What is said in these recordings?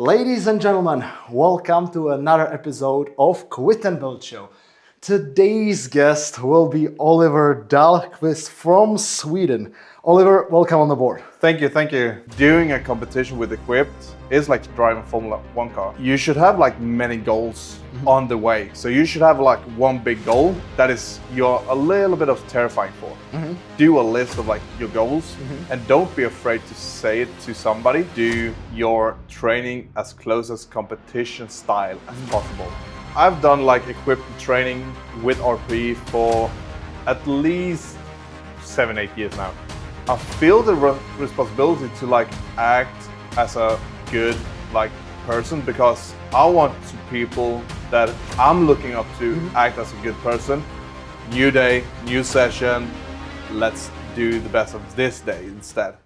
Ladies and gentlemen, welcome to another episode of Quit and Build Show. Today's guest will be Oliver Dahlkvist from Sweden. Oliver, welcome on the board. Thank you. Doing a competition with Equipped is like driving a Formula 1 car. You should have like many goals on the way. So you should have like one big goal that is you're a little bit of terrifying for. Do a list of like your goals and don't be afraid to say it to somebody. Do your training as close as competition style as possible. I've done like Equipped training with RPE for at least 7-8 years now. I feel the responsibility to like act as a good like person because I want people that I'm looking up to act as a good person. New day, new session. Let's do the best of this day instead.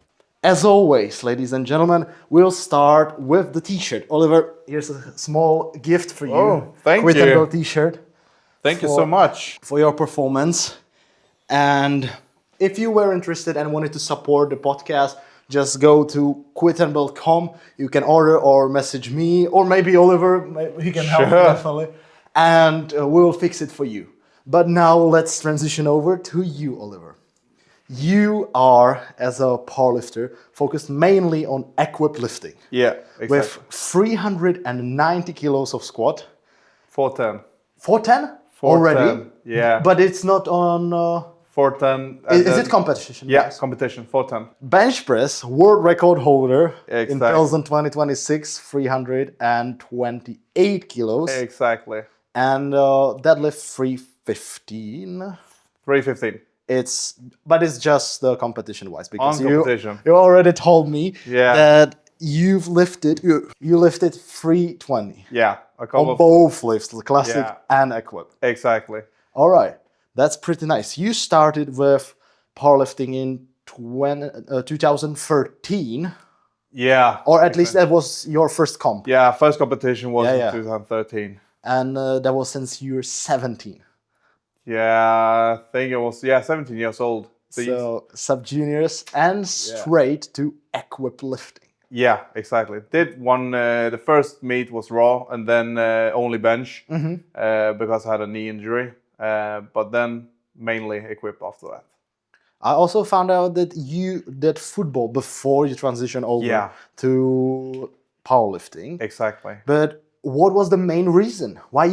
As always, ladies and gentlemen, we'll start with the t-shirt. Oliver, here's a small gift for you. Oh, thank Quit you. and Build t-shirt. Thank you so much. For your performance. And if you were interested and wanted to support the podcast, just go to quitandbuild.com. You can order or message me, or maybe Oliver, he can help definitely. And we'll fix it for you. But now let's transition over to you, Oliver. You are, as a powerlifter, focused mainly on equipped lifting. Yeah, exactly. With 390 kilos of squat. 410. 410? Already? Yeah. But it's not on... 410. Is it competition? Yeah, competition, 410. Bench press, world record holder Exactly. in Pilsen 2026, 328 kilos. Exactly. And deadlift 315. 315. But it's just the competition-wise because On competition. you already told me Yeah. that you lifted 320 Yeah, a couple on of both lifts, the classic Yeah. and equipped. Exactly. All right, that's pretty nice. You started with powerlifting in 2013. Yeah. Or at least that was your first comp. Yeah, first competition was Yeah. in 2013. And that was since you were 17. Yeah, I think it was 17 years old. So sub-juniors and straight to equip lifting. Yeah, exactly. Did one, the first meet was raw and then only bench because I had a knee injury. But then mainly equipped after that. I also found out that you did football before you transitioned over to powerlifting. Exactly. But what was the main reason? How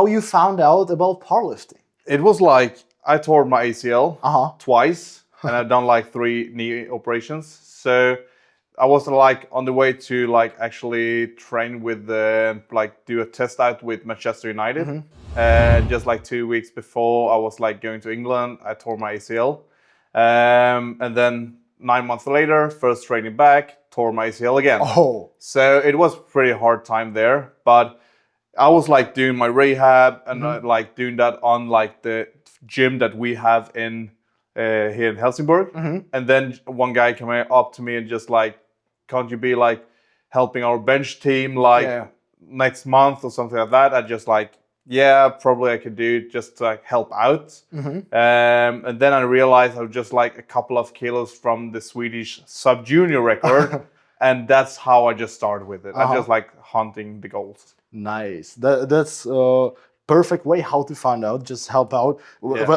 you found out about powerlifting? It was like I tore my ACL twice and I'd done like 3 knee operations. So I was like on the way to like actually train with like do a test out with Manchester United. Just like 2 weeks before I was like going to England, I tore my ACL. And then 9 months later, first training back, tore my ACL again. Oh. So it was pretty hard time there, but I was like doing my rehab and like doing that on like the gym that we have in here in Helsingborg. And then one guy came up to me and just like, can't you be like helping our bench team like next month or something like that? I just like, yeah, probably I could do it just to like help out. And then I realized I was just like a couple of kilos from the Swedish sub-junior record. And that's how I just started with it. I just like hunting the goals. Nice. That's a perfect way how to find out, just help out.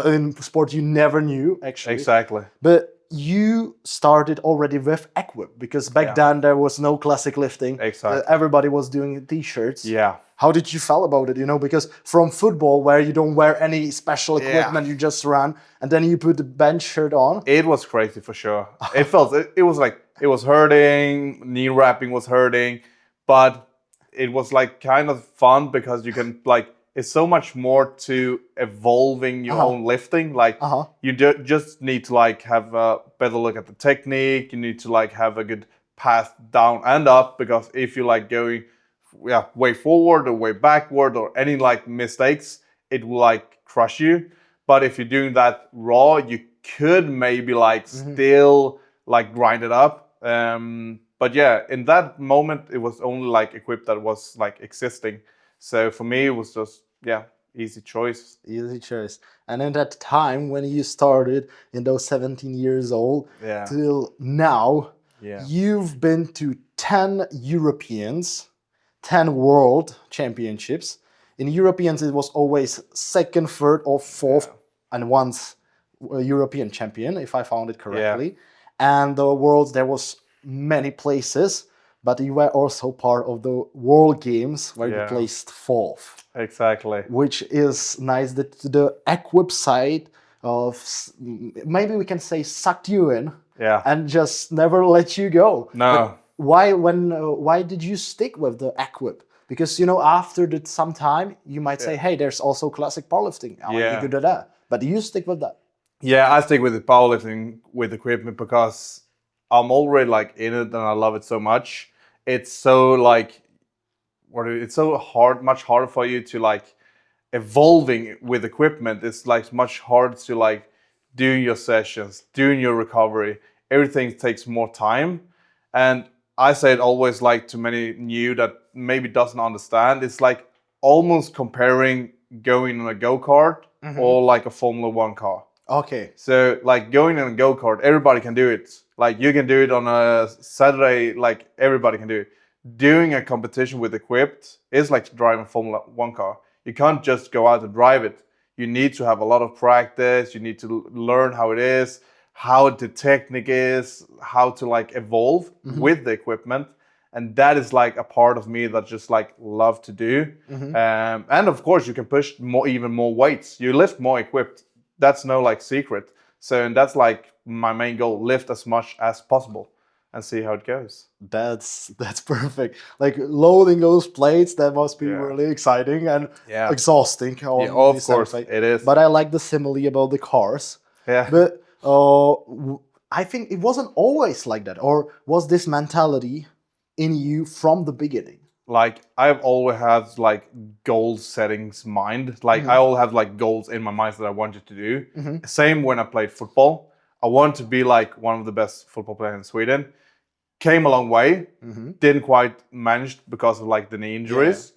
In sport you never knew, actually. Exactly. But you started already with equip because back then there was no classic lifting. Exactly. Everybody was doing t-shirts. Yeah. How did you feel about it? Because from football where you don't wear any special equipment, you just run and then you put the bench shirt on. It was crazy for sure. It was like, it was hurting, knee wrapping was hurting, but it was like kind of fun because you can like, it's so much more to evolving your own lifting. Like you just need to like have a better look at the technique. You need to like have a good path down and up because if you like going way forward or way backward or any like mistakes, it will like crush you. But if you're doing that raw, you could maybe like still like grind it up. But yeah, in that moment, it was only like equipped that was like existing. So for me, it was just, easy choice. Easy choice. And in that time when you started in those 17 years old till now, you've been to 10 Europeans, 10 world championships. In Europeans, it was always second, third, or fourth, and once a European champion, if I found it correctly. And the worlds, there was many places, but you were also part of the World Games where you placed fourth. Exactly. Which is nice. That the equip side of, maybe we can say, sucked you in. Yeah. And just never let you go. No. But why did you stick with the equip? Because, you know, after some time, you might say, hey, there's also classic powerlifting. I might be good at that. But you stick with that. Yeah, I stick with the powerlifting with equipment because I'm already like in it and I love it so much. It's so like, it's so hard, much harder for you to like evolving with equipment. It's like much harder to like doing your sessions, doing your recovery. Everything takes more time. And I say it always like to many new that maybe doesn't understand. It's like almost comparing going on a go-kart or like a Formula One car. Okay. So like going on a go-kart, everybody can do it. Like you can do it on a Saturday, like everybody can do it. Doing a competition with equipped is like driving a Formula One car. You can't just go out and drive it. You need to have a lot of practice. You need to learn how it is, how the technique is, how to like evolve with the equipment. And that is like a part of me that just like love to do. And of course you can push even more weights. You lift more equipped. That's no like secret. So, and that's like my main goal, lift as much as possible and see how it goes. That's perfect. Like loading those plates, that must be really exciting and exhausting. Yeah, of course it is. But I like the simile about the cars. Yeah. But I think it wasn't always like that. Or was this mentality in you from the beginning? Like I've always had like goal settings mind. Like I always have like goals in my mind that I wanted to do. Same when I played football. I wanted to be like one of the best football players in Sweden. Came a long way. Didn't quite manage because of like the knee injuries.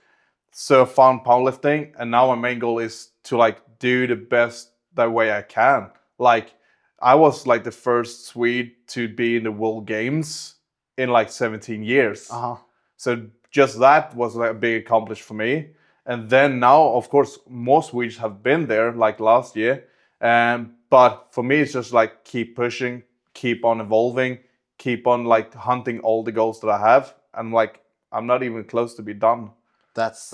So I found powerlifting, and now my main goal is to like do the best that way I can. Like I was like the first Swede to be in the World Games in like 17 years. So just that was like a big accomplishment for me. And then now, of course, more Swedes have been there like last year. But for me, it's just like keep pushing, keep on evolving, keep on like hunting all the goals that I have. And like, I'm not even close to be done. That's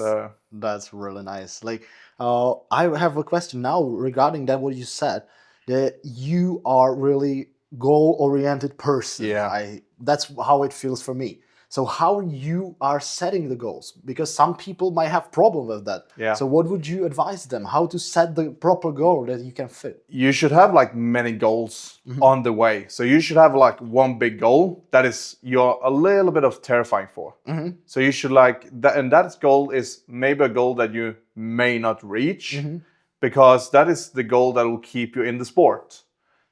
really nice. Like, I have a question now regarding that, what you said, that you are really goal-oriented person. Yeah. That's how it feels for me. So how you are setting the goals, because some people might have problem with that. Yeah. So what would you advise them? How to set the proper goal that you can fit? You should have like many goals on the way. So you should have like one big goal that is you're a little bit of terrifying for. So you should like that, and that goal is maybe a goal that you may not reach because that is the goal that will keep you in the sport.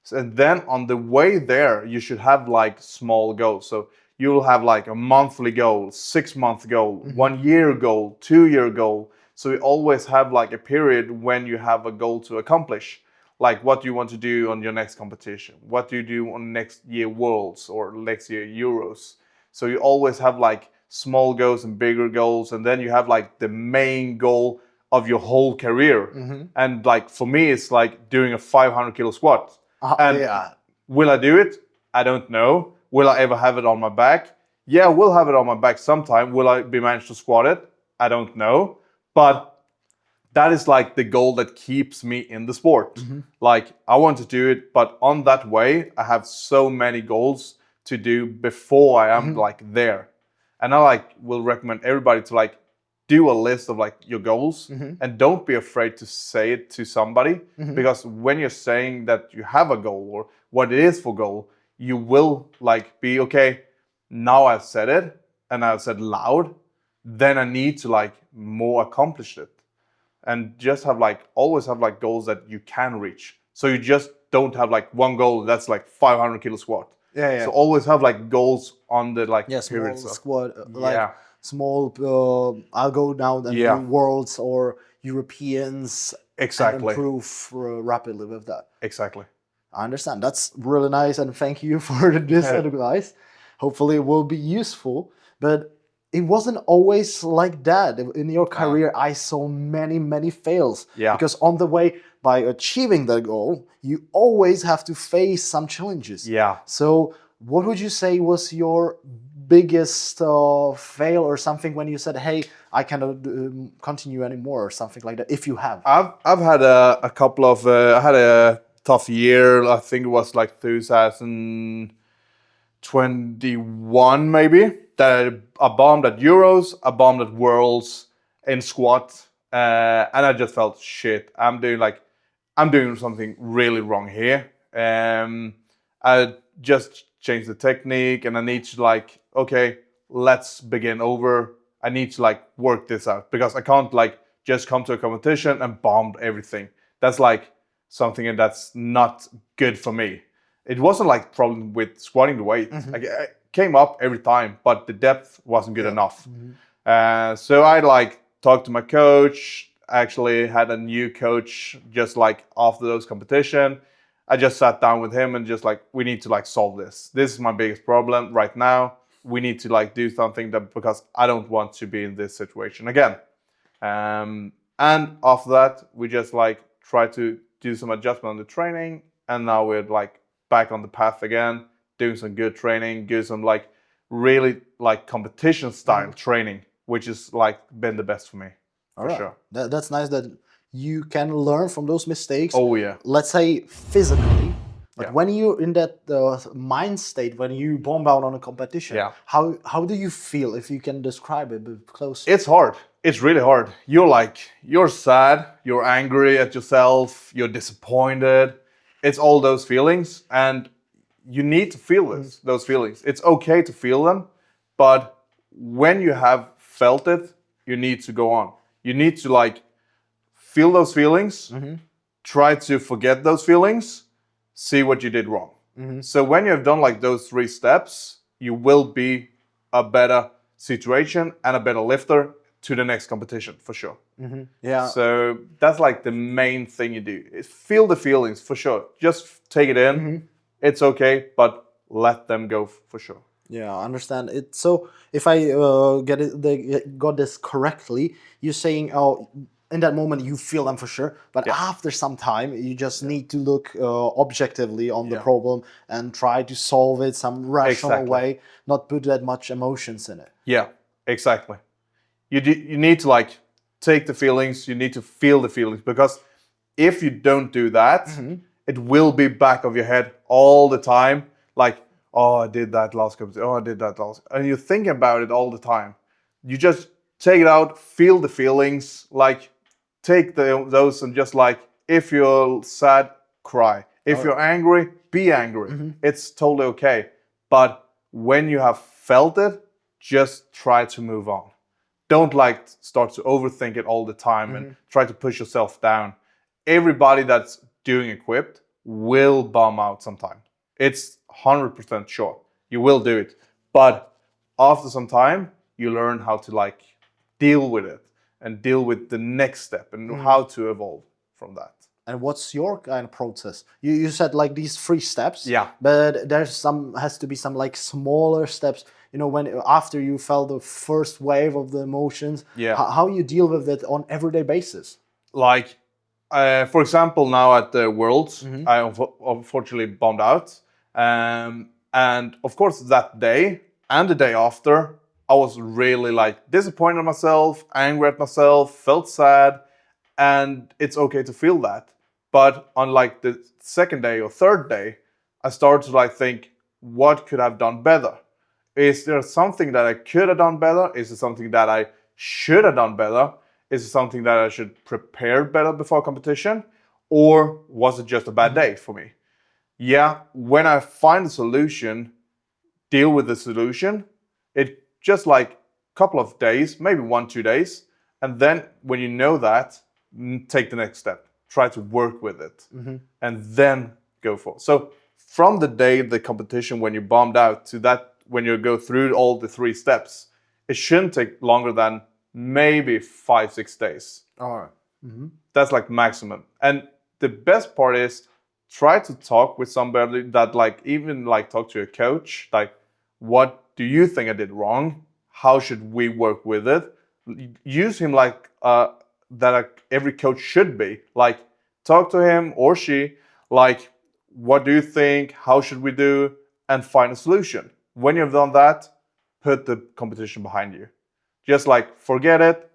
So, and then on the way there, you should have like small goals. So you'll have like a monthly goal, 6-month goal, 1 year goal, 2-year goal. So you always have like a period when you have a goal to accomplish. Like what do you want to do on your next competition? What do you do on next year Worlds or next year Euros? So you always have like small goals and bigger goals. And then you have like the main goal of your whole career. And like for me, it's like doing a 500 kilo squat. Will I do it? I don't know. Will I ever have it on my back? Yeah, I will have it on my back sometime. Will I be managed to squat it? I don't know. But that is like the goal that keeps me in the sport. Like I want to do it, but on that way, I have so many goals to do before I am like there. And I like will recommend everybody to like do a list of like your goals and don't be afraid to say it to somebody because when you're saying that you have a goal or what it is for goal, you will like be okay. Now I've said it and I've said loud. Then I need to like more accomplish it, and just have like always have like goals that you can reach. So you just don't have like one goal that's like 500 kilo squat. So always have like goals on the like small squat. Small. I'll go down and do Worlds or Europeans. And improve rapidly with that. Exactly. I understand. That's really nice, and thank you for this advice. hopefully it will be useful. But it wasn't always like that. In your career, I saw many fails. Yeah. Because on the way, by achieving that goal, you always have to face some challenges. Yeah. So what would you say was your biggest fail or something when you said, hey, I cannot continue anymore or something like that, if you have? I've had a couple of, I had a tough year. I think it was like 2021 maybe, that I bombed at Euros, I bombed at Worlds in squat, and I just felt shit. I'm doing something really wrong here. I just changed the technique, and I need to like, okay, let's begin over. I need to like work this out, because I can't like just come to a competition and bomb everything. That's like something that's not good for me. It wasn't like problem with squatting the weight. Like, I came up every time, but the depth wasn't good enough. So I like talked to my coach. I actually had a new coach just like after those competition. I just sat down with him and just like, we need to like solve this. This is my biggest problem right now. We need to like do something, that because I don't want to be in this situation again. And after that, we just like try to do some adjustment on the training, and now we're like back on the path again, doing some good training, do some like really like competition style training, which is like been the best for me, for sure. That's nice that you can learn from those mistakes. Oh yeah. Let's say physically, but when you're in that mind state, when you bomb out on a competition, how do you feel? If you can describe it a bit closer. It's hard. It's really hard. You're sad, you're angry at yourself, you're disappointed. It's all those feelings, and you need to feel those feelings. It's okay to feel them, but when you have felt it, you need to go on. You need to like feel those feelings, try to forget those feelings, see what you did wrong. So when you have done like those 3 steps, you will be a better situation and a better lifter to the next competition, for sure. Yeah. So that's like the main thing you do, is feel the feelings, for sure. Just take it in. It's okay, but let them go, for sure. Yeah, I understand it. So if I got this correctly, you're saying, oh, in that moment you feel them for sure, but after some time you just need to look objectively on the problem and try to solve it some rational way, not put that much emotions in it. Yeah, exactly. You need to like take the feelings, you need to feel the feelings, because if you don't do that, it will be back of your head all the time, like, oh, I did that last competition, oh, I did that last, and you're thinking about it all the time. You just take it out, feel the feelings, like take those, and just like, if you're sad, cry. If you're angry, be angry. It's totally okay. But when you have felt it, just try to move on. Don't like start to overthink it all the time and try to push yourself down. Everybody that's doing equipped will bomb out sometime. It's 100% sure. You will do it. But after some time, you learn how to like deal with it and deal with the next step and how to evolve from that. And what's your kind of process? You said like these 3 steps. Yeah. But has to be some like smaller steps. You know, when after you felt the first wave of the emotions, how you deal with it on everyday basis. Like, for example, now at the Worlds, I unfortunately bombed out. And of course, that day and the day after, I was really like disappointed in myself, angry at myself, felt sad. And it's okay to feel that. But on like the second day or third day, I started to like think, what could I have done better? Is there something that I could have done better? Is it something that I should have done better? Is it something that I should prepare better before competition? Or was it just a bad day for me? Yeah, when I find a solution, deal with the solution, it just like a couple of days, maybe 1-2 days. And then when you know that, take the next step. Try to work with it and then go for it. So from the day of the competition, when you bombed out, to that, when you go through all the 3 steps, it shouldn't take longer than maybe 5-6 days. All right. That's like maximum. And the best part is, try to talk with somebody that like, even like talk to a coach, like, what do you think I did wrong? How should we work with it? Use him like every coach should be. Like, talk to him or she, like, what do you think? How should we do? And find a solution. When you've done that, put the competition behind you. Just like, forget it,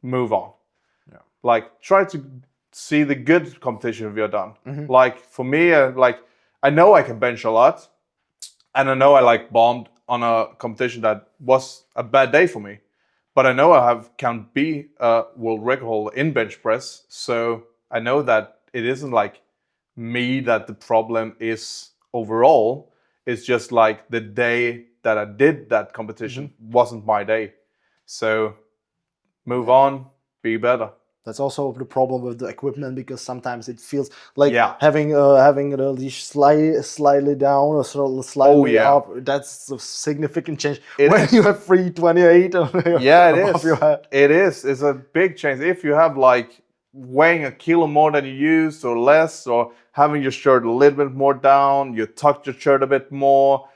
move on. Yeah. Like, try to see the good competition we have done. Mm-hmm. Like, for me, I know I can bench a lot, and I know I like bombed on a competition that was a bad day for me. But I know I can be a world record holder in bench press, so I know that it isn't like me that the problem is overall. It's just like the day that I did that competition wasn't my day. So move on, be better. That's also the problem with the equipment, because sometimes it feels like Yeah. having the leash slightly down or slightly up. That's a significant change when you have 328 above your head. It is. It's a big change. If you have like weighing a kilo more than you used or less, or having your shirt a little bit more down, you tucked your shirt a bit more.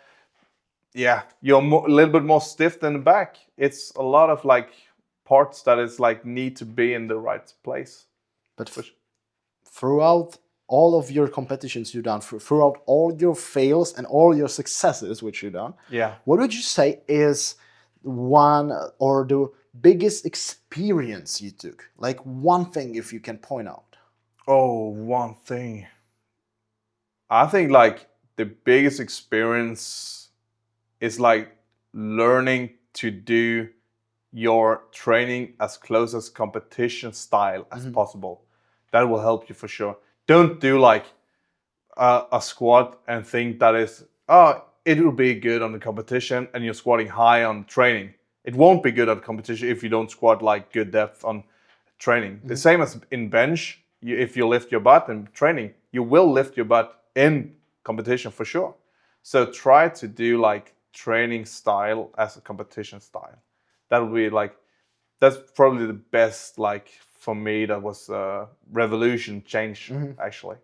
Yeah, you're a little bit more stiff in the back. It's a lot of like parts that is like need to be in the right place. But throughout all of your competitions you've done, throughout all your fails and all your successes which you've done, what would you say is one or the biggest experience you took? Like one thing, if you can point out. Oh, one thing. I think like the biggest experience is like learning to do your training as close as competition style as possible. That will help you for sure. Don't do like a squat and think that it will be good on the competition and you're squatting high on training. It won't be good at competition if you don't squat like good depth on training. The same as in bench. If you lift your butt in training, you will lift your butt in competition for sure. So try to do like training style as a competition style. That would be like, that's probably the best, like for me, that was a revolution change actually.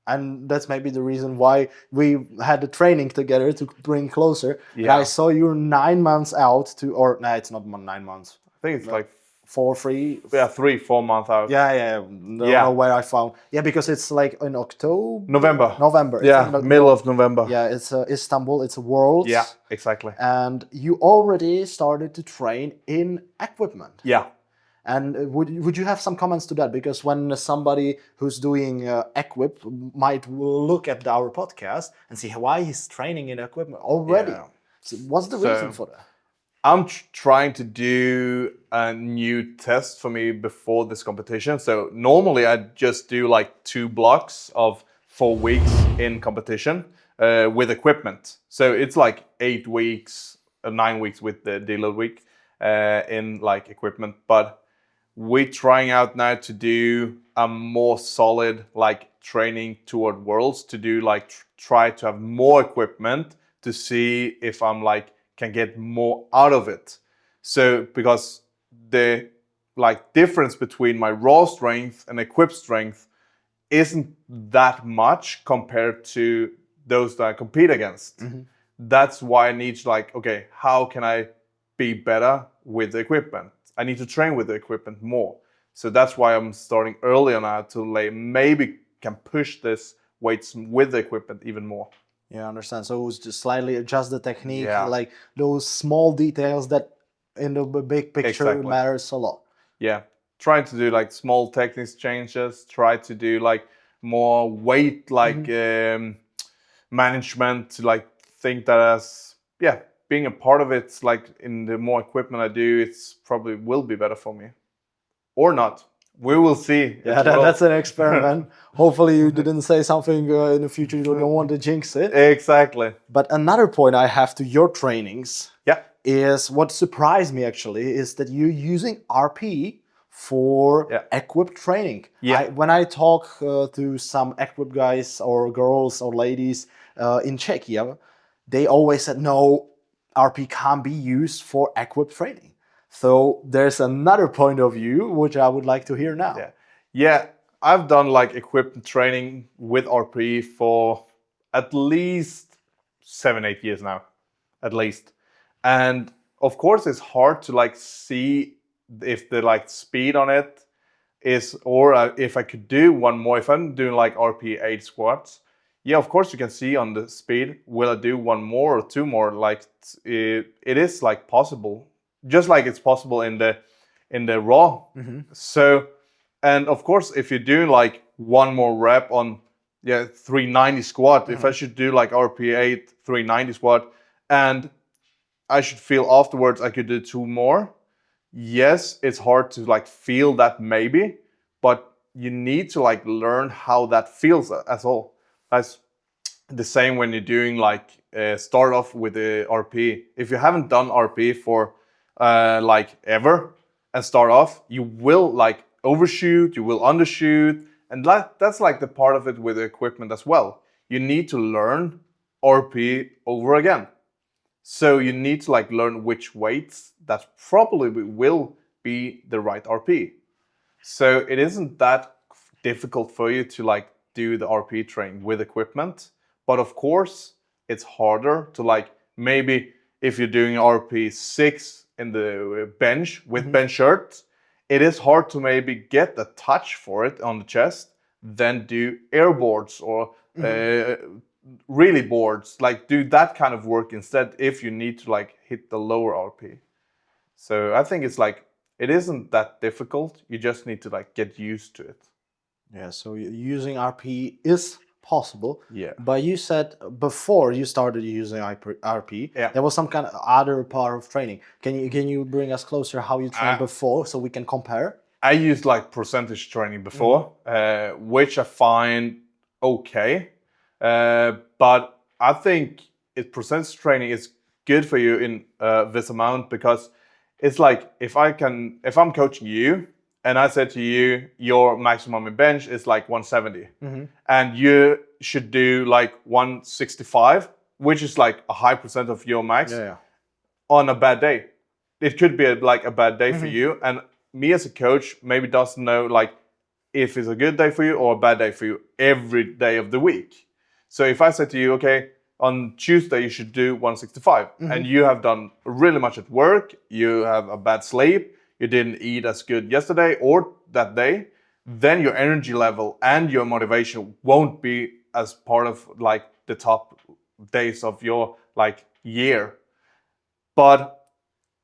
And that's maybe the reason why we had the training together to bring closer. Yeah. And I saw you're 9 months out it's not 9 months. I think it's like 3-4 months out. Yeah. Don't know where I found. Yeah, because it's like in October. November. Yeah, middle of November. Yeah, it's Istanbul. It's a Worlds. Yeah, exactly. And you already started to train in equipment. Yeah. And would you have some comments to that? Because when somebody who's doing equip might look at our podcast and see why he's training in equipment already. Yeah. So what's the reason for that? I'm trying to do a new test for me before this competition. So normally I just do like 2 blocks of 4 weeks in competition with equipment. So it's like 8 weeks, 9 weeks with the deload week in like equipment. But we're trying out now to do a more solid like training toward Worlds, to do like try to have more equipment to see if I'm like can get more out of it. So because the like difference between my raw strength and equipped strength isn't that much compared to those that I compete against. That's why I need to like, okay, how can I be better with the equipment? I need to train with the equipment more. So that's why I'm starting earlier now to maybe can push this weights with the equipment even more. Yeah, I understand. So it's just slightly adjust the technique, like those small details that in the big picture matters a lot. Yeah, trying to do like small techniques changes, try to do like more weight like management, to like think that as being a part of it, like in the more equipment I do, it's probably will be better for me. Or not. We will see. Yeah, that's an experiment. Hopefully you didn't say something in the future you don't want to jinx it. Exactly. But another point I have to your trainings is what surprised me actually is that you're using RPE for equip training. Yeah. When I talk to some equip guys or girls or ladies in Czechia, they always said, no, RPE can't be used for equip training. So there's another point of view which I would like to hear now. Yeah, I've done like equipment training with RPE for at least 7-8 years now. at least. And of course, it's hard to like see if the like speed on it is, or if I could do one more. If I'm doing like RPE 8 squats, yeah, of course you can see on the speed. Will I do one more or two more? Like it is like possible, just like it's possible in the raw. So, and of course, if you're doing like one more rep on 390 squat, if I should do like RPE 8 390 squat, and I should feel afterwards I could do two more. Yes, it's hard to like feel that maybe, but you need to like learn how that feels as all. That's the same when you're doing like start off with the RP. If you haven't done RP for like ever and start off, you will like overshoot, you will undershoot, and that's like the part of it with the equipment as well. You need to learn RP over again. So you need to like learn which weights that probably will be the right RP. So it isn't that difficult for you to like do the RP training with equipment. But of course, it's harder to like, maybe if you're doing RP 6 in the bench with bench shirt, it is hard to maybe get the touch for it on the chest, then do air boards or really boards, like do that kind of work instead if you need to like hit the lower RP. So I think it's like, it isn't that difficult. You just need to like get used to it. Yeah, so using RP is possible. Yeah. But you said before you started using RP, Yeah. there was some kind of other part of training. Can you bring us closer how you trained before so we can compare? I used like percentage training before, which I find okay. But I think percentage training is good for you in this amount, because it's like if I'm coaching you and I said to you your maximum in bench is like 170, and you should do like 165, which is like a high percent of your max on a bad day. It could be like a bad day for you, and me as a coach maybe doesn't know like if it's a good day for you or a bad day for you every day of the week. So if I said to you, okay, on Tuesday you should do 165, and you have done really much at work, you have a bad sleep, you didn't eat as good yesterday or that day, then your energy level and your motivation won't be as part of like the top days of your like year. But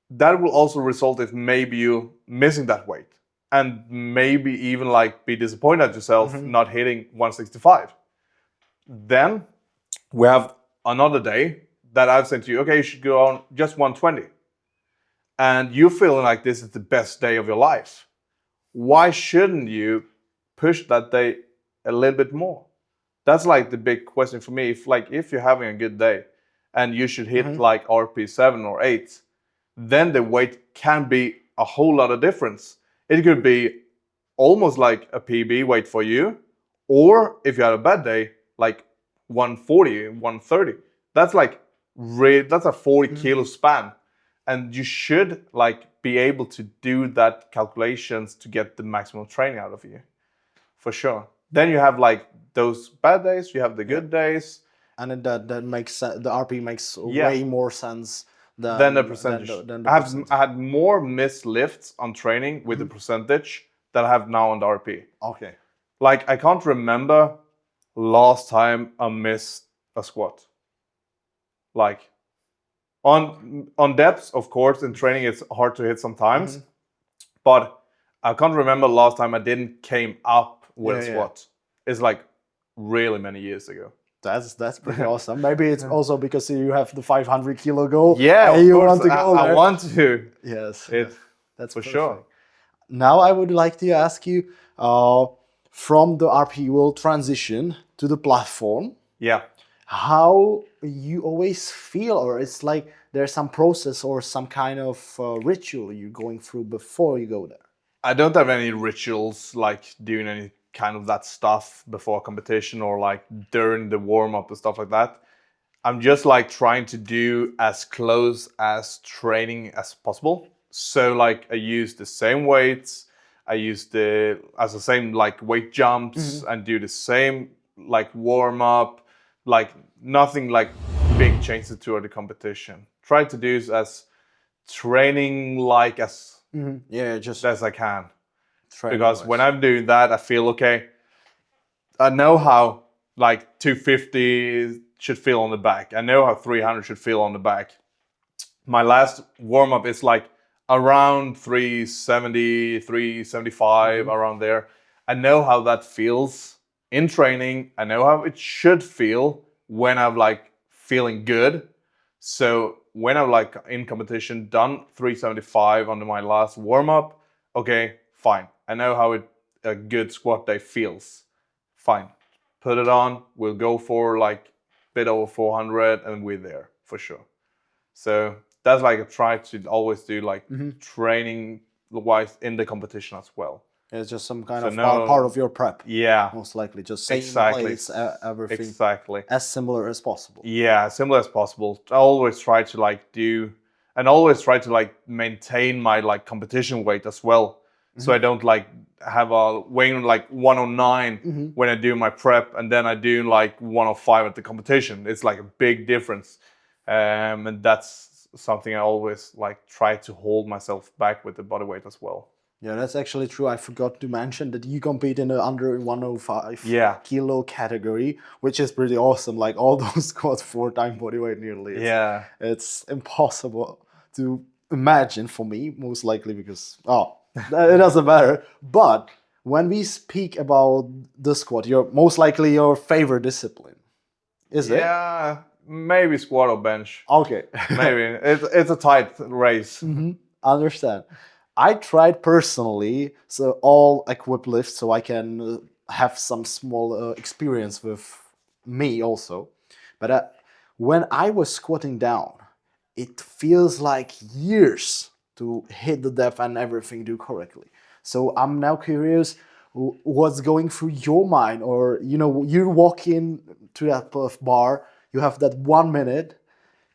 that will also result if maybe you missing that weight, and maybe even like be disappointed at yourself not hitting 165. Then we have another day that I've said to you, okay, you should go on just 120. And you feeling like this is the best day of your life. Why shouldn't you push that day a little bit more? That's like the big question for me. If you're having a good day and you should hit like RP 7 or 8, then the weight can be a whole lot of difference. It could be almost like a PB weight for you, or if you had a bad day, like 140, 130. That's like that's a 40 kilo span, and you should like be able to do that calculations to get the maximum training out of you, for sure. Then you have like those bad days, you have the good days, and that makes the RP makes way more sense than the percentage. I had more missed lifts on training with the percentage that I have now on the RP. Okay. Like I can't remember last time I missed a squat. Like on depths, of course, in training it's hard to hit sometimes, but I can't remember last time I didn't came up with a squat. It's like really many years ago. That's pretty awesome. Maybe it's also because you have the 500 kilo goal. Yeah, and you want to go there. I want to. Yes, that's for sure. Now I would like to ask you, from the RP will transition to the platform. Yeah. How you always feel, or it's like there's some process or some kind of ritual you're going through before you go there? I don't have any rituals like doing any kind of that stuff before competition or like during the warm-up and stuff like that. I'm just like trying to do as close as training as possible. So like I use the same weights, I use the same like weight jumps and do the same like warm-up, like nothing like big changes toward the competition. Try to do as training like Yeah, just as I can. training Because when wise. I'm doing that, I feel okay. I know how like 250 should feel on the back. I know how 300 should feel on the back. My last warm up is like around 370, 375, around there. I know how that feels in training. I know how it should feel when I'm like feeling good. So when I'm like in competition, done 375 on my last warm up, okay, fine. I know how a good squat day feels. Fine. Put it on. We'll go for like a bit over 400 and we're there for sure. So that's like I try to always do like training wise in the competition as well. It's just some kind So of no, part of your prep. yeah, Most likely, just same exactly, place, everything exactly. as similar as possible. Yeah, similar as possible. I always try to like do, and always try to like maintain my like competition weight as well. So I don't like have a weighing like 109 when I do my prep, and then I do like 105 at the competition. It's like a big difference, and that's something I always like try to hold myself back with the body weight as well. Yeah, that's actually true. I forgot to mention that you compete in the under 105 Yeah. kilo category, which is pretty awesome. Like all those squats 4 times body weight nearly. Yeah. It's impossible to imagine for me, most likely because it doesn't matter. But when we speak about the squat, most likely your favorite discipline. Is it? Yeah, maybe squat or bench. Okay. Maybe it's a tight race. Understand. I tried personally, so all equipped lifts, so I can have some small experience with me also. But when I was squatting down, it feels like years to hit the depth and everything do correctly. So I'm now curious what's going through your mind, or you walk in to that bar, you have that 1 minute,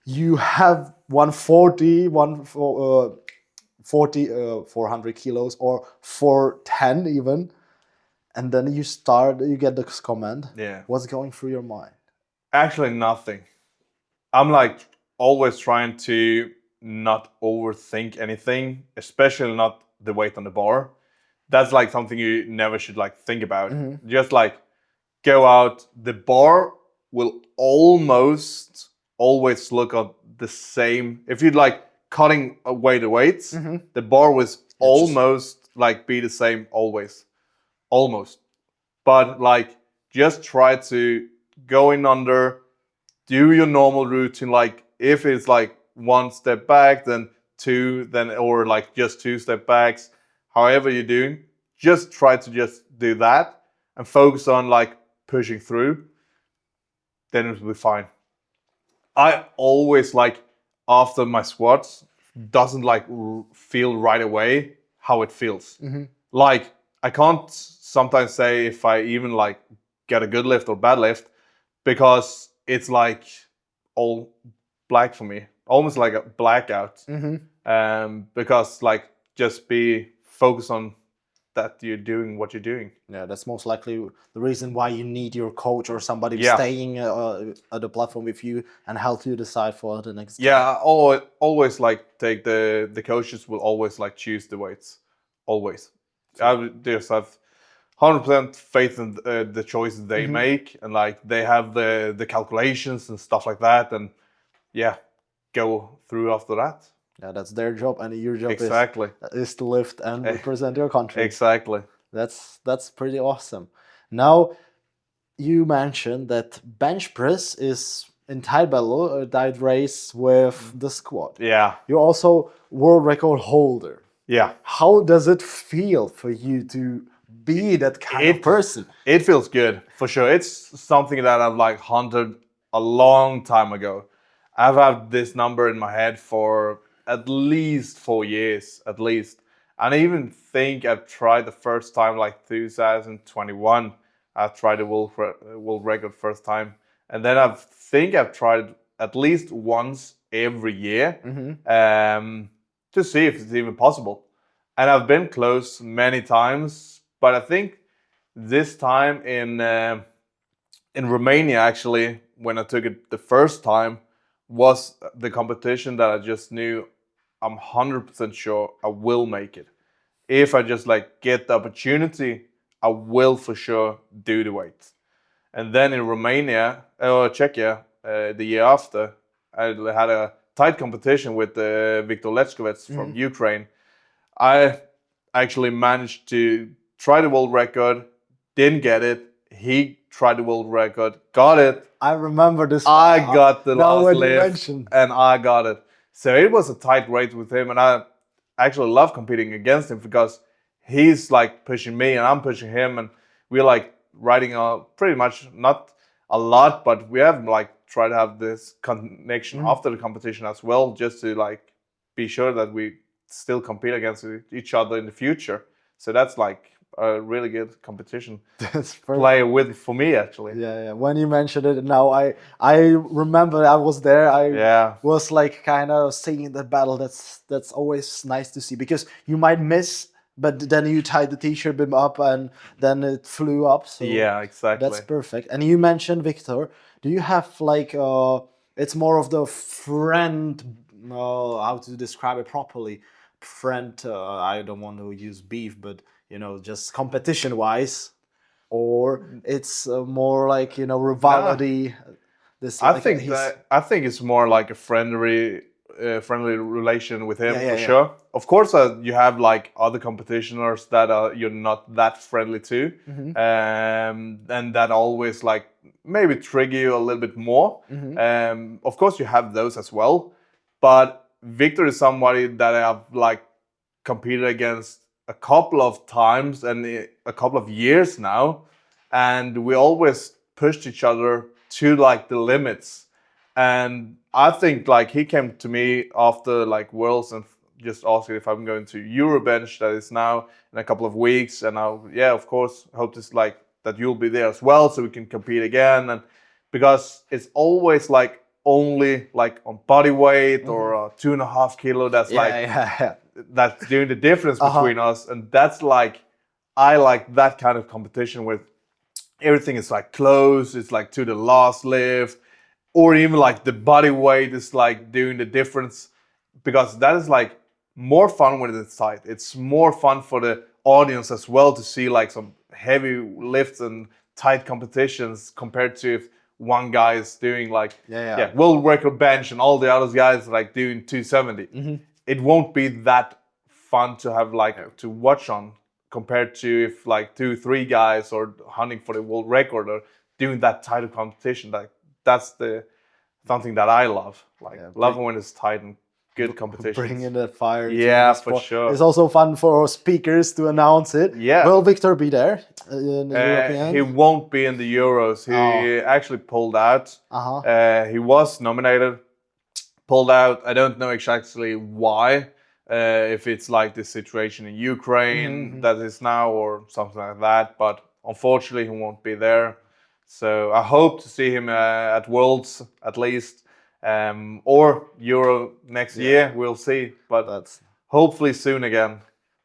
you have 140, 400 kilos or 410 even, and then you get this comment. Yeah. What's going through your mind? Actually, nothing. I'm like always trying to not overthink anything, especially not the weight on the bar. That's like something you never should like think about. Just like go out. The bar will almost always look at the same. If you'd like cutting away the weights, the bar was almost like be the same always. Almost. But like just try to go in under, do your normal routine. Like if it's like 1 step back, then 2, then or like just 2 step backs, however you're doing, just try to just do that and focus on like pushing through, then it will be fine. I always like after my squats doesn't like feel right away how it feels. Like I can't sometimes say if I even like get a good lift or bad lift because it's like all black for me, almost like a blackout. Because like just be focused on that you're doing what you're doing. Yeah, that's most likely the reason why you need your coach or somebody Yeah. staying at the platform with you and help you decide for the next game. Yeah, always like take the coaches will always like choose the weights, always. I just have 100% faith in the choices they make, and like they have the calculations and stuff like that, and yeah, go through after that. Yeah, that's their job, and your job Exactly. is to lift and represent your country. Exactly. That's pretty awesome. Now, you mentioned that bench press is in tight battle, a tight race with the squat. Yeah. You're also world record holder. Yeah. How does it feel for you to be that kind of person? It feels good, for sure. It's something that I've like hunted a long time ago. I've had this number in my head for at least 4 years, at least. And I even think I've tried the first time like 2021. I tried the world record first time. And then I think I've tried at least once every year to see if it's even possible. And I've been close many times, but I think this time in Romania, actually, when I took it the first time, was the competition that I just knew I'm 100% sure I will make it. If I just like get the opportunity, I will for sure do the weights. And then in Romania or Czechia, the year after, I had a tight competition with Viktor Lechkovets from Ukraine. I actually managed to try the world record, didn't get it. He tried the world record, got it. I remember this. I got the now last when you lift, mentioned. and I got it. So it was a tight race with him, and I actually love competing against him because he's like pushing me and I'm pushing him, and we're like riding pretty much not a lot, but we have like tried to have this connection after the competition as well, just to like be sure that we still compete against each other in the future. So that's like a really good competition That's play with for me actually. Yeah. When you mentioned it, now I remember I was there. I was like kind of seeing the battle. That's always nice to see because you might miss, but then you tied the t-shirt bib up and then it flew up. So yeah, exactly. that's perfect. And you mentioned Victor. Do you have like it's more of the friend? How to describe it properly? Friend. I don't want to use beef, but just competition wise. Or it's more like rivalry. This I like think it's more like a friendly relation with him for yeah. sure. Of course, you have like other competitioners that you're not that friendly to, and that always like maybe trigger you a little bit more. Of course, you have those as well, but Victor is somebody that I've like competed against a couple of times and a couple of years now, and we always pushed each other to like the limits. And I think like he came to me after like Worlds and just asked if I'm going to Eurobench, that is now in a couple of weeks, and I'll of course hope this like that you'll be there as well so we can compete again. And because it's always like only like on body weight or 2.5 kilo that's that's doing the difference between us, and that's like I like that kind of competition where everything is like close, it's like to the last lift, or even like the body weight is like doing the difference, because that is like more fun when it's tight. It's more fun for the audience as well to see like some heavy lifts and tight competitions compared to if one guy is doing like world record bench and all the other guys like doing 270. It won't be that fun to have like to watch on compared to if like 2-3 guys are hunting for the world record or doing that tight of competition. Like that's the something that I love. Like love when it's tight and good competition. Bringing the fire. Yeah, for sure. It's also fun for speakers to announce it. Yeah. Will Victor be there in the European? He won't be in the Euros. He actually pulled out. He was nominated, pulled out. I don't know exactly why. If it's like the situation in Ukraine that is now or something like that. But unfortunately, he won't be there. So I hope to see him at Worlds at least, or Euro next year. We'll see, but hopefully soon again.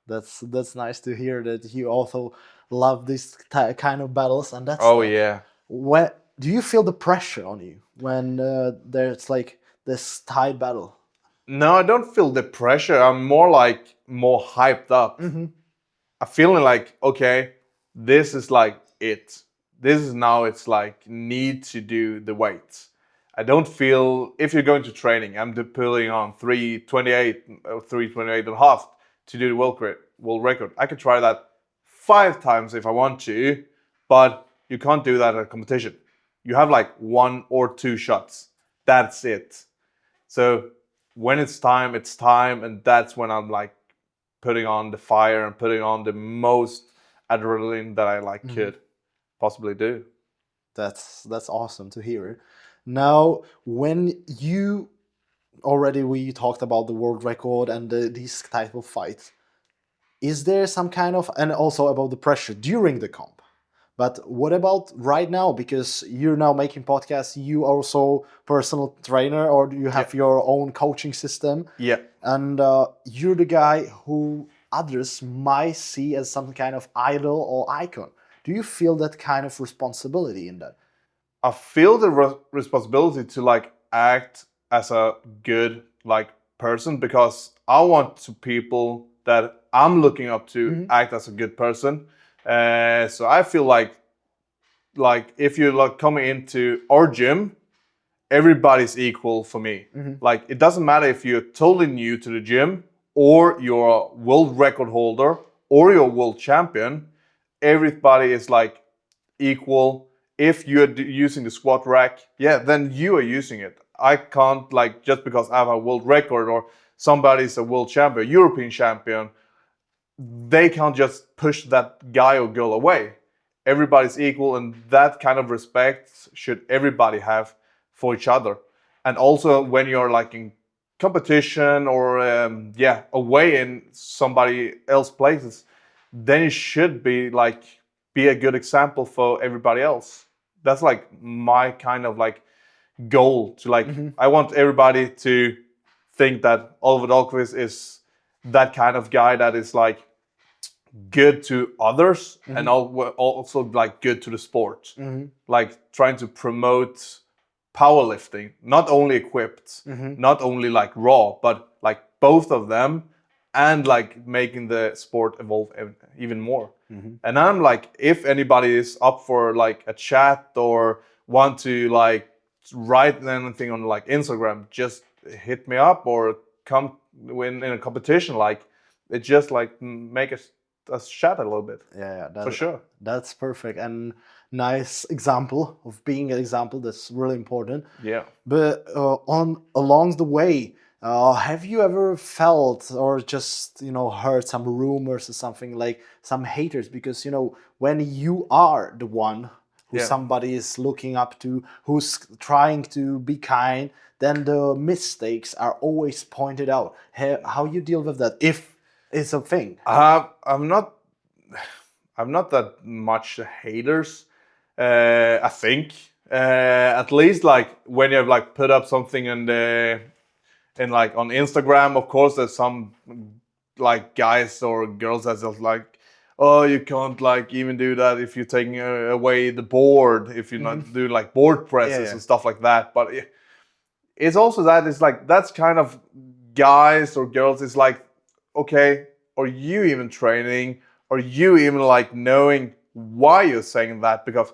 That's nice to hear that you also love these kind of battles, and that's When do you feel the pressure on you when there's like this tight battle? No, I don't feel the pressure. I'm more hyped up. I'm feeling like, okay, this is like it. This is now it's like need to do the weights. I don't feel, if you're going to training, I'm pulling on 328 or 328 and a half to do the world record. I could try that 5 times if I want to, but you can't do that at a competition. You have like 1 or 2 shots. That's it. So when it's time, and that's when I'm like putting on the fire and putting on the most adrenaline that I like could possibly do. That's awesome to hear. Now, when we talked about the world record and these type of fights, is there some kind of, and also about the pressure during the comp, but what about right now? Because you're now making podcasts, you also personal trainer, or do you have your own coaching system? Yeah. And you're the guy who others might see as some kind of idol or icon. Do you feel that kind of responsibility in that? I feel the responsibility to like act as a good like person, because I want to people that I'm looking up to act as a good person. So I feel like if you like coming into our gym, everybody's equal for me. Like it doesn't matter if you're totally new to the gym or you're a world record holder or you're a world champion. Everybody is like equal. If you're using the squat rack, yeah, then you are using it. I can't like just because I have a world record or somebody's a world champion, European champion, they can't just push that guy or girl away. Everybody's equal, and that kind of respect should everybody have for each other. And also when you're like in competition or away in somebody else's places, then you should be a good example for everybody else. That's like my kind of like goal to like I want everybody to think that Oliver Dahlkvist is that kind of guy that is like good to others and also like good to the sport. Like trying to promote powerlifting, not only equipped, not only like raw, but like both of them, and like making the sport evolve even more. And I'm like, if anybody is up for like a chat or want to like write anything on like Instagram, just hit me up or come win in a competition. Like it just like make us chat a little bit. Yeah, for sure. That's perfect and nice example of being an example. That's really important. Yeah. But along the way, have you ever felt or just heard some rumors or something, like some haters? Because when you are the one who somebody is looking up to, who's trying to be kind, then the mistakes are always pointed out. How you deal with that, if it's a thing? I'm not that much haters. I think at least like when you have like put up something in like on Instagram, of course there's some like guys or girls that's just like, oh, you can't like even do that if you're taking away the board, if you're not doing like board presses and stuff like that. But it's also that it's like that's kind of guys or girls. It's like, okay, are you even training? Are you even like knowing why you're saying that? Because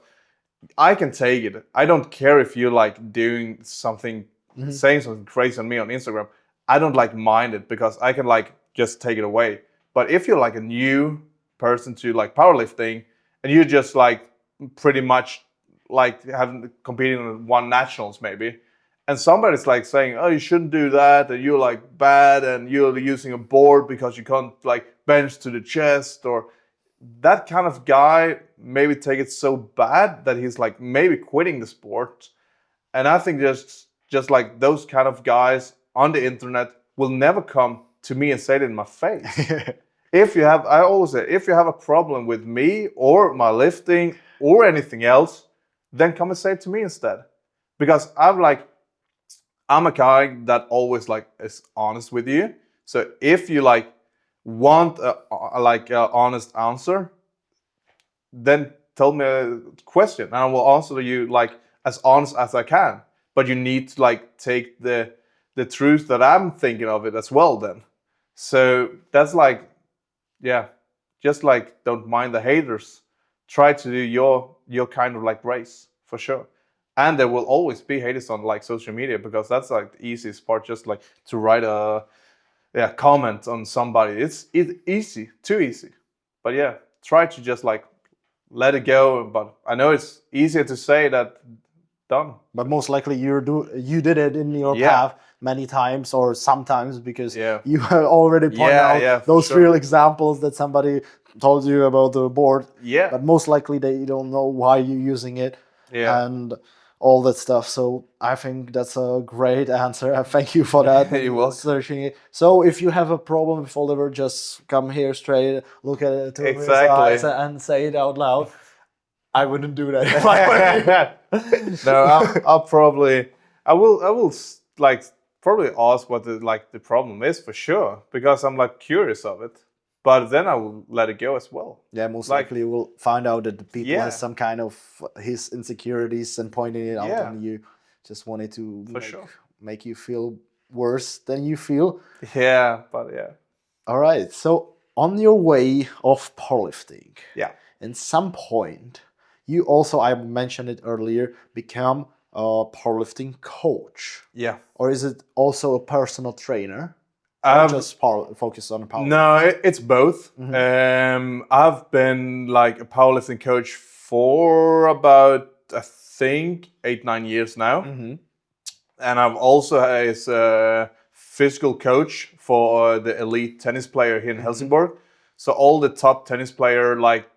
I can take it. I don't care if you're like doing something, saying something crazy on me on Instagram. I don't like mind it because I can like just take it away. But if you're like a new person to like powerlifting and you're just like pretty much like having competing on one nationals maybe, and somebody's like saying, oh, you shouldn't do that, and you're like bad, and you're using a board because you can't like bench to the chest, or that kind of guy maybe take it so bad that he's like maybe quitting the sport. And I think just like those kind of guys on the internet will never come to me and say it in my face. I always say, if you have a problem with me or my lifting or anything else, then come and say it to me instead. Because I'm a guy that always like is honest with you. So if you like want a honest answer, then tell me a question and I will answer you like as honest as I can. But you need to like take the truth that I'm thinking of it as well then. So that's like, yeah, just like don't mind the haters. Try to do your kind of like race for sure. And there will always be haters on like social media, because that's like the easiest part, just like to write a comment on somebody. It's easy, too easy. But yeah, try to just like let it go. But I know it's easier to say that done. But most likely you did it in your path many times or sometimes, because you already pointed out those real examples that somebody told you about the board. Yeah. But most likely they don't know why you're using it. Yeah. And all that stuff. So I think that's a great answer. Thank you for that. You're welcome. Searching it. So if you have a problem with Oliver, just come here straight, look at it to his eyes and say it out loud. I wouldn't do that if I were you. No, I will like probably ask what the problem is for sure, because I'm like curious of it. But then I will let it go as well. Yeah, most likely you will find out that the people has some kind of his insecurities and pointing it out, and you just wanted to make you feel worse than you feel. Yeah, but yeah. All right. So on your way of powerlifting, Yeah. in some point, you also, I mentioned it earlier, become a powerlifting coach. Yeah. Or is it also a personal trainer? Or I've just focus on power? No, it's both. I've been like a powerlifting coach for about, I think, 8-9 years now, and I've also as a physical coach for the elite tennis player here in Helsingborg. So all the top tennis player, like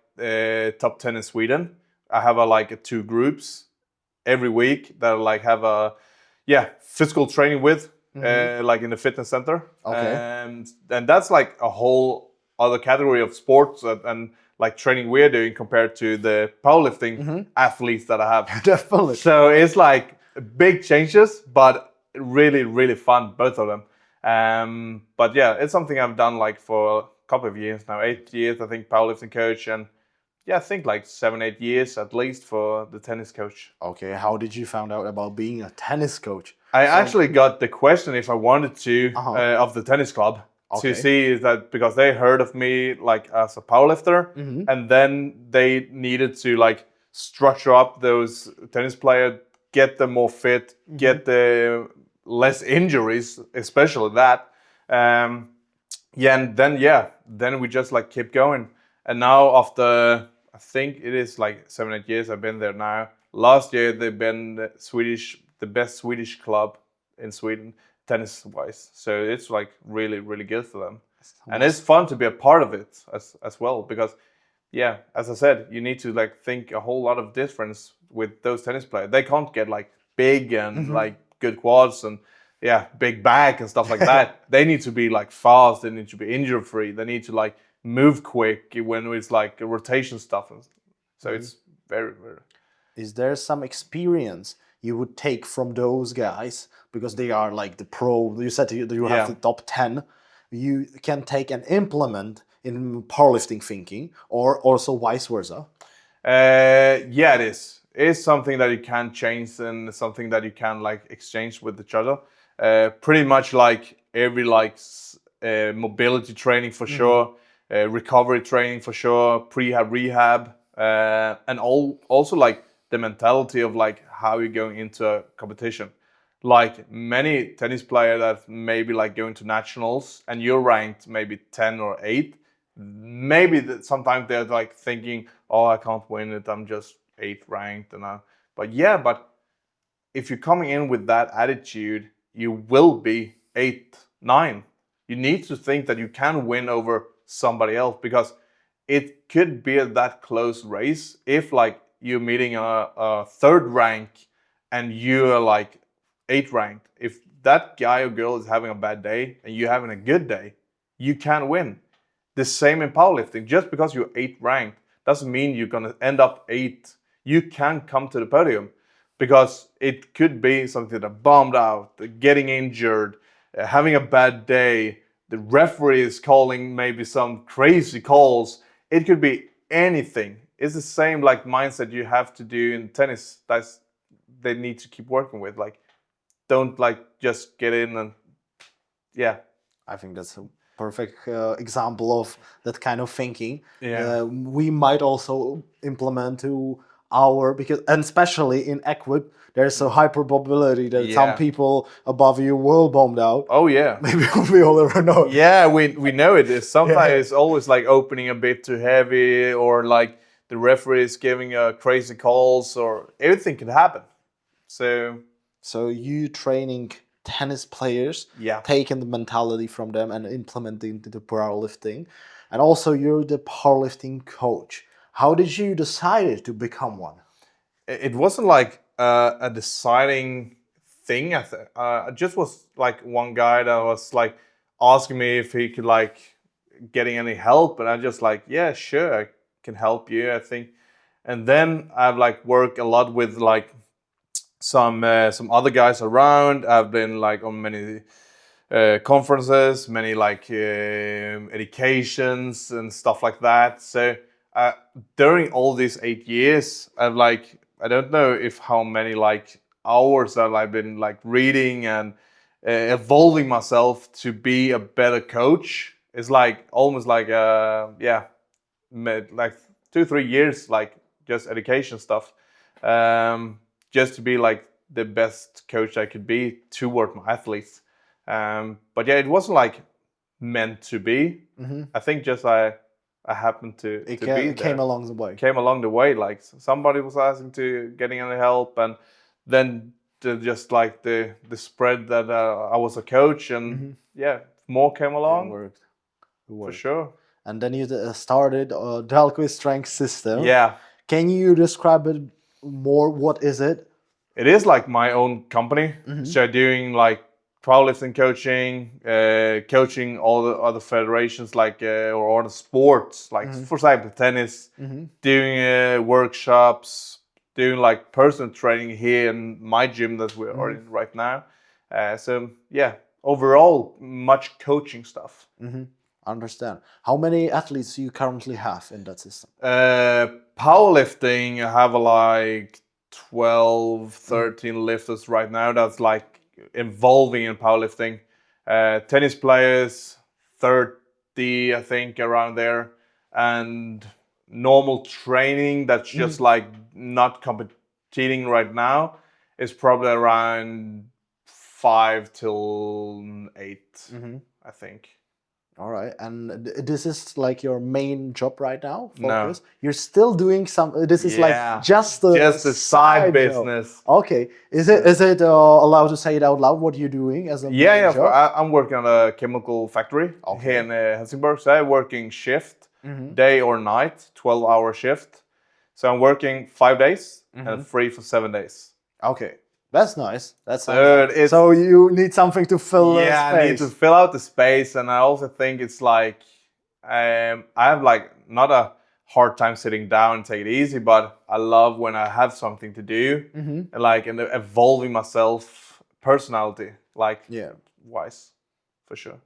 top 10 in Sweden, I have like two groups every week that I like have a physical training with, like in the fitness center. Okay. And that's like a whole other category of sports and like training we're doing compared to the powerlifting athletes that I have. Definitely. So it's like big changes, but really, really fun, both of them. But yeah, it's something I've done like for a couple of years now, 8 years, I think, powerlifting coach, and yeah, I think like 7-8 years at least for the tennis coach. Okay, how did you find out about being a tennis coach? I actually got the question if I wanted to of the tennis club Okay. to see that, because they heard of me like as a powerlifter, and then they needed to like structure up those tennis players, get them more fit, get the less injuries, especially that. And then we just like keep going. And now after, I think it is like 7-8 years I've been there now. Last year they've been the best Swedish club in Sweden tennis wise. So it's like really, really good for them. And it's fun to be a part of it as well, because yeah, as I said, you need to like think a whole lot of difference with those tennis players. They can't get like big and like good quads and big back and stuff like that. They need to be like fast. They need to be injury free. They need to like move quick when it's like rotation stuff. And so it's very, very. Is there some experience you would take from those guys, because they are like the pro? You said you have the top 10. You can take and implement in powerlifting thinking, or also vice versa. Yeah, it is. It's something that you can change and something that you can like exchange with each other. Pretty much like every like mobility training for sure, recovery training for sure, prehab, rehab, and also like the mentality of like how you're going into a competition. Like many tennis players that maybe like going to nationals and you're ranked maybe 10 or 8, maybe that sometimes they're like thinking, oh, I can't win it, I'm just 8th ranked. But if you're coming in with that attitude, you will be 8, 9. You need to think that you can win over somebody else, because it could be that close race if like you're meeting a 3rd rank and you're like 8th ranked. If that guy or girl is having a bad day and you're having a good day, you can win. The same in powerlifting. Just because you're 8th ranked doesn't mean you're gonna end up 8th. You can come to the podium, because it could be something that bombed out, getting injured, having a bad day. The referee is calling maybe some crazy calls. It could be anything. It's the same like mindset you have to do in tennis. That's they need to keep working with. Like, don't like just get in and I think that's a perfect example of that kind of thinking. Yeah. We might also implement to our, because, and especially in equip, there's a high probability that some people above you will bombed out. Oh yeah. Maybe we all ever know. Yeah, we know it. It's sometimes it's always like opening a bit too heavy, or like the referee is giving crazy calls, or everything can happen. So you training tennis players, Yeah. taking the mentality from them and implementing into the powerlifting, and also you're the powerlifting coach. How did you decide to become one? It wasn't like a deciding thing. I just was like one guy that was like asking me if he could like getting any help, and I just like, yeah, sure, I can help you, I think. And then I've like worked a lot with like some other guys around. I've been like on many conferences, many like educations and stuff like that. So during all these 8 years, I've like, I don't know if how many like hours that I've been like reading and evolving myself to be a better coach. It's like almost like like 2-3 years, like just education stuff, just to be like the best coach I could be toward my athletes. But yeah, it wasn't like meant to be. I think just I happened to be there. Came along the way. Came along the way. Like somebody was asking to getting any help, and then just like the spread that I was a coach, and yeah, more came along. It worked. For sure. And then you started Dahlkvist Strength System. Yeah. Can you describe it more? What is it? It is like my own company. So doing like powerlifting coaching, coaching all the other federations, like or all the sports, like for example tennis, doing workshops, doing like personal training here in my gym that we are in right now. So yeah, overall much coaching stuff. Understand. How many athletes do you currently have in that system? Powerlifting, I have like 12, 13 lifters right now. That's like involving in powerlifting. Tennis players, 30, I think, around there. And normal training that's just like not competing right now is probably around 5 till 8, I think. All right, and this is like your main job right now? Focus? No. You're still doing some, this is like just a side business. Job. Okay, is it allowed to say it out loud what you're doing as a job? Job? I'm working on a chemical factory here in Helsingborg. So I'm working shift, day or night, 12-hour shift. So I'm working 5 days and free for 7 days. Okay. That's nice. That's nice. So you need something to fill space. I need to fill out the space, and I also think it's like I have like not a hard time sitting down and take it easy, but I love when I have something to do, and like and evolving myself, personality, like wise, for sure.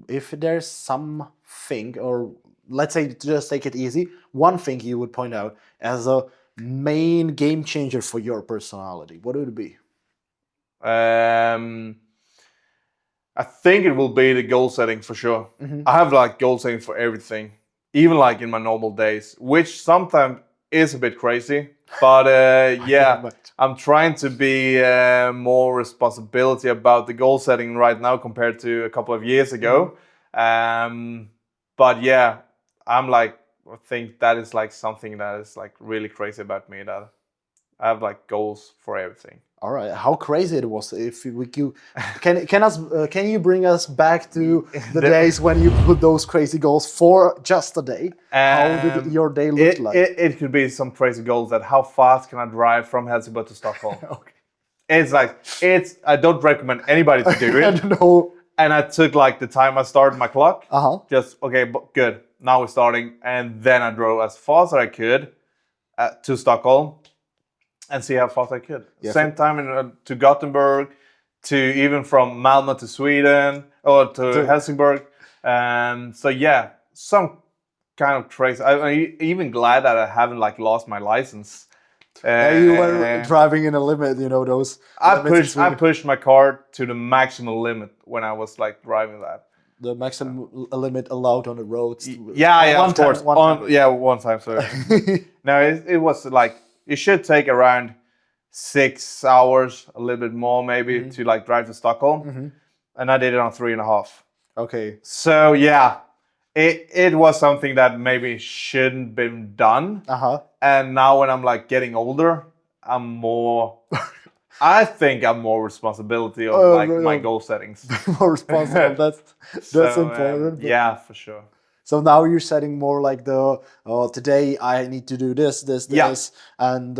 If there's something, or let's say just take it easy, one thing you would point out as a main game changer for your personality, what would it be? I think it will be the goal setting for sure. I have like goal setting for everything, even like in my normal days, which sometimes is a bit crazy. But yeah, I'm trying to be more responsibility about the goal setting right now compared to a couple of years ago. But yeah, I'm like, I think that is like something that is like really crazy about me, that I have like goals for everything. All right, how crazy it was! If we can you bring us back to the days when you put those crazy goals for just a day? How did your day look like? It could be some crazy goals, that how fast can I drive from Helsingborg to Stockholm? Okay. It's like I don't recommend anybody to do it. No. And I took like the time I started my clock. Just okay, good. Now we're starting, and then I drove as fast as I could to Stockholm, and see how fast I could. Same time to Gothenburg, to even from Malmö to Sweden or to Helsingborg. So yeah, some kind of crazy. I'm even glad that I haven't like lost my license. You were driving in a limit, you know those. I pushed my car to the maximum limit when I was like driving that. The maximum limit allowed on the roads. Of course. One time. Sorry. No, it was like it should take around 6 hours, a little bit more maybe, to like drive to Stockholm, and I did it on 3.5. Okay. So yeah, it was something that maybe shouldn't been done. And now when I'm like getting older, I'm more. I think I'm more responsibility of like my goal settings. More responsible. That's important. Yeah, for sure. So now you're setting more like today I need to do this, and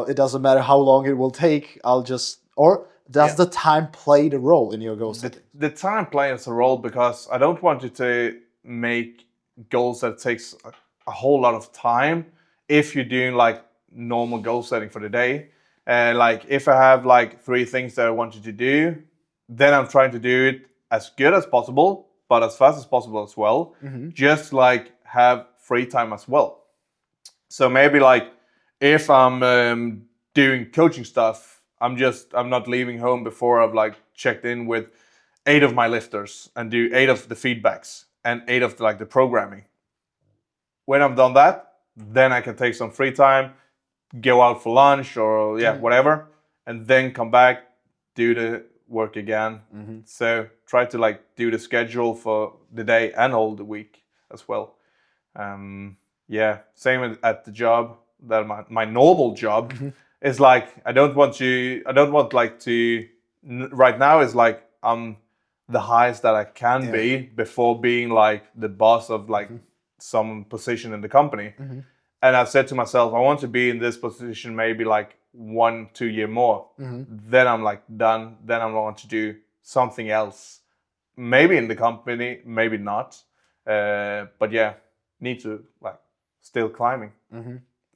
it doesn't matter how long it will take. Does the time play the role in your goal setting? The time plays a role, because I don't want you to make goals that takes a whole lot of time if you're doing like normal goal setting for the day. Like if I have like 3 things that I want you to do, then I'm trying to do it as good as possible, but as fast as possible as well. Just like have free time as well. So maybe like if I'm doing coaching stuff, I'm not leaving home before I've like checked in with 8 of my lifters and do 8 of the feedbacks and 8 of the programming. When I've done that, then I can take some free time, go out for lunch or whatever, and then come back, do the work again. So try to like do the schedule for the day and all the week as well. Same at the job. That my normal job is like I don't want like to right now is like I'm the highest that I can be before being like the boss of like some position in the company. And I've said to myself, I want to be in this position maybe like 1-2 year more. Then I'm like done. Then I want to do something else. Maybe in the company, maybe not. But yeah, need to like still climbing.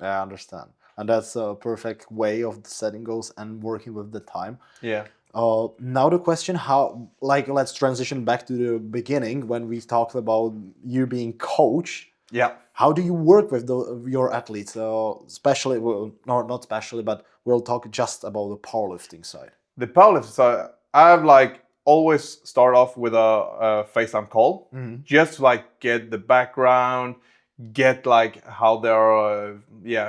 I understand. And that's a perfect way of setting goals and working with the time. Yeah. Now the question, how, like, let's transition back to the beginning when we talked about you being coach. Yeah. How do you work with your athletes? Especially, well, not especially, but we'll talk just about the powerlifting side. The powerlifting side, I've like always start off with a FaceTime call, just to like get the background, get like how they're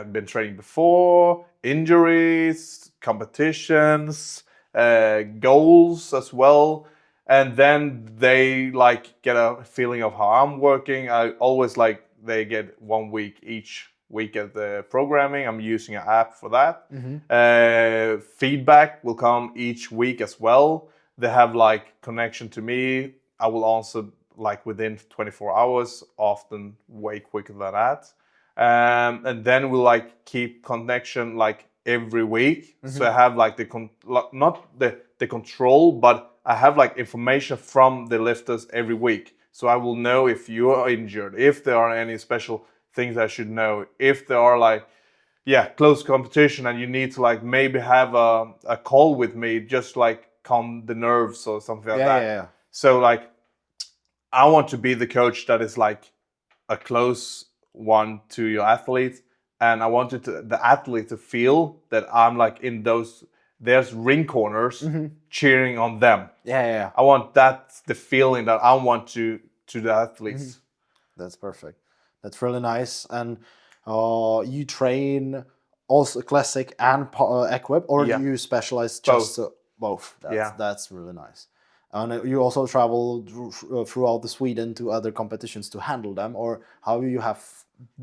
been training before, injuries, competitions, goals as well. And then they like get a feeling of how I'm working. I always like they get 1 week each week at the programming. I'm using an app for that. Feedback will come each week as well. They have like connection to me. I will answer like within 24 hours, often way quicker than that. And then we'll like keep connection like every week. So I have like not the control, but I have like information from the lifters every week. So I will know if you are injured, if there are any special things I should know, if there are like, close competition and you need to like maybe have a call with me, just like calm the nerves or something like that. Yeah. So like, I want to be the coach that is like a close one to your athlete. And I want the athlete to feel that I'm like in there's ring corners cheering on them. Yeah. I want the feeling that I want to the athletes. That's perfect. That's really nice. And you train also classic and equip, or do you specialize just both? That's really nice. And you also travel throughout the Sweden to other competitions to handle them, or how you have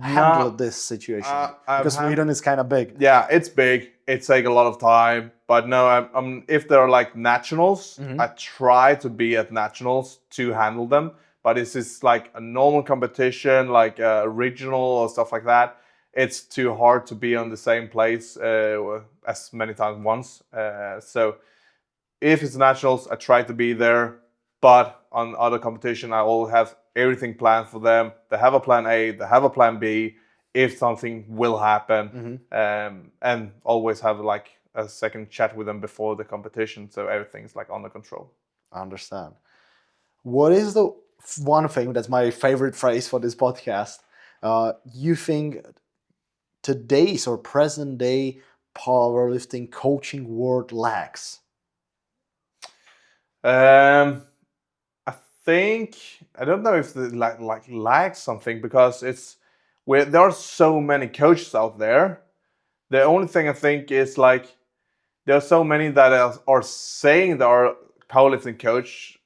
handled this situation? Because Sweden is kind of big. Yeah, it's big. It takes a lot of time. But no, I'm if there are like nationals, I try to be at nationals to handle them. But it's just like a normal competition, like a regional or stuff like that. It's too hard to be on the same place as many times once. So if it's nationals, I try to be there. But on other competition, I will have everything planned for them. They have a plan A, they have a plan B if something will happen. And always have like a second chat with them before the competition, so everything's like under control. I understand. What is the one thing that's my favorite phrase for this podcast? You think today's or present day powerlifting coaching world lacks? I think I don't know if it like lacks something, because there are so many coaches out there. The only thing I think is like there are so many that are saying they are powerlifting coach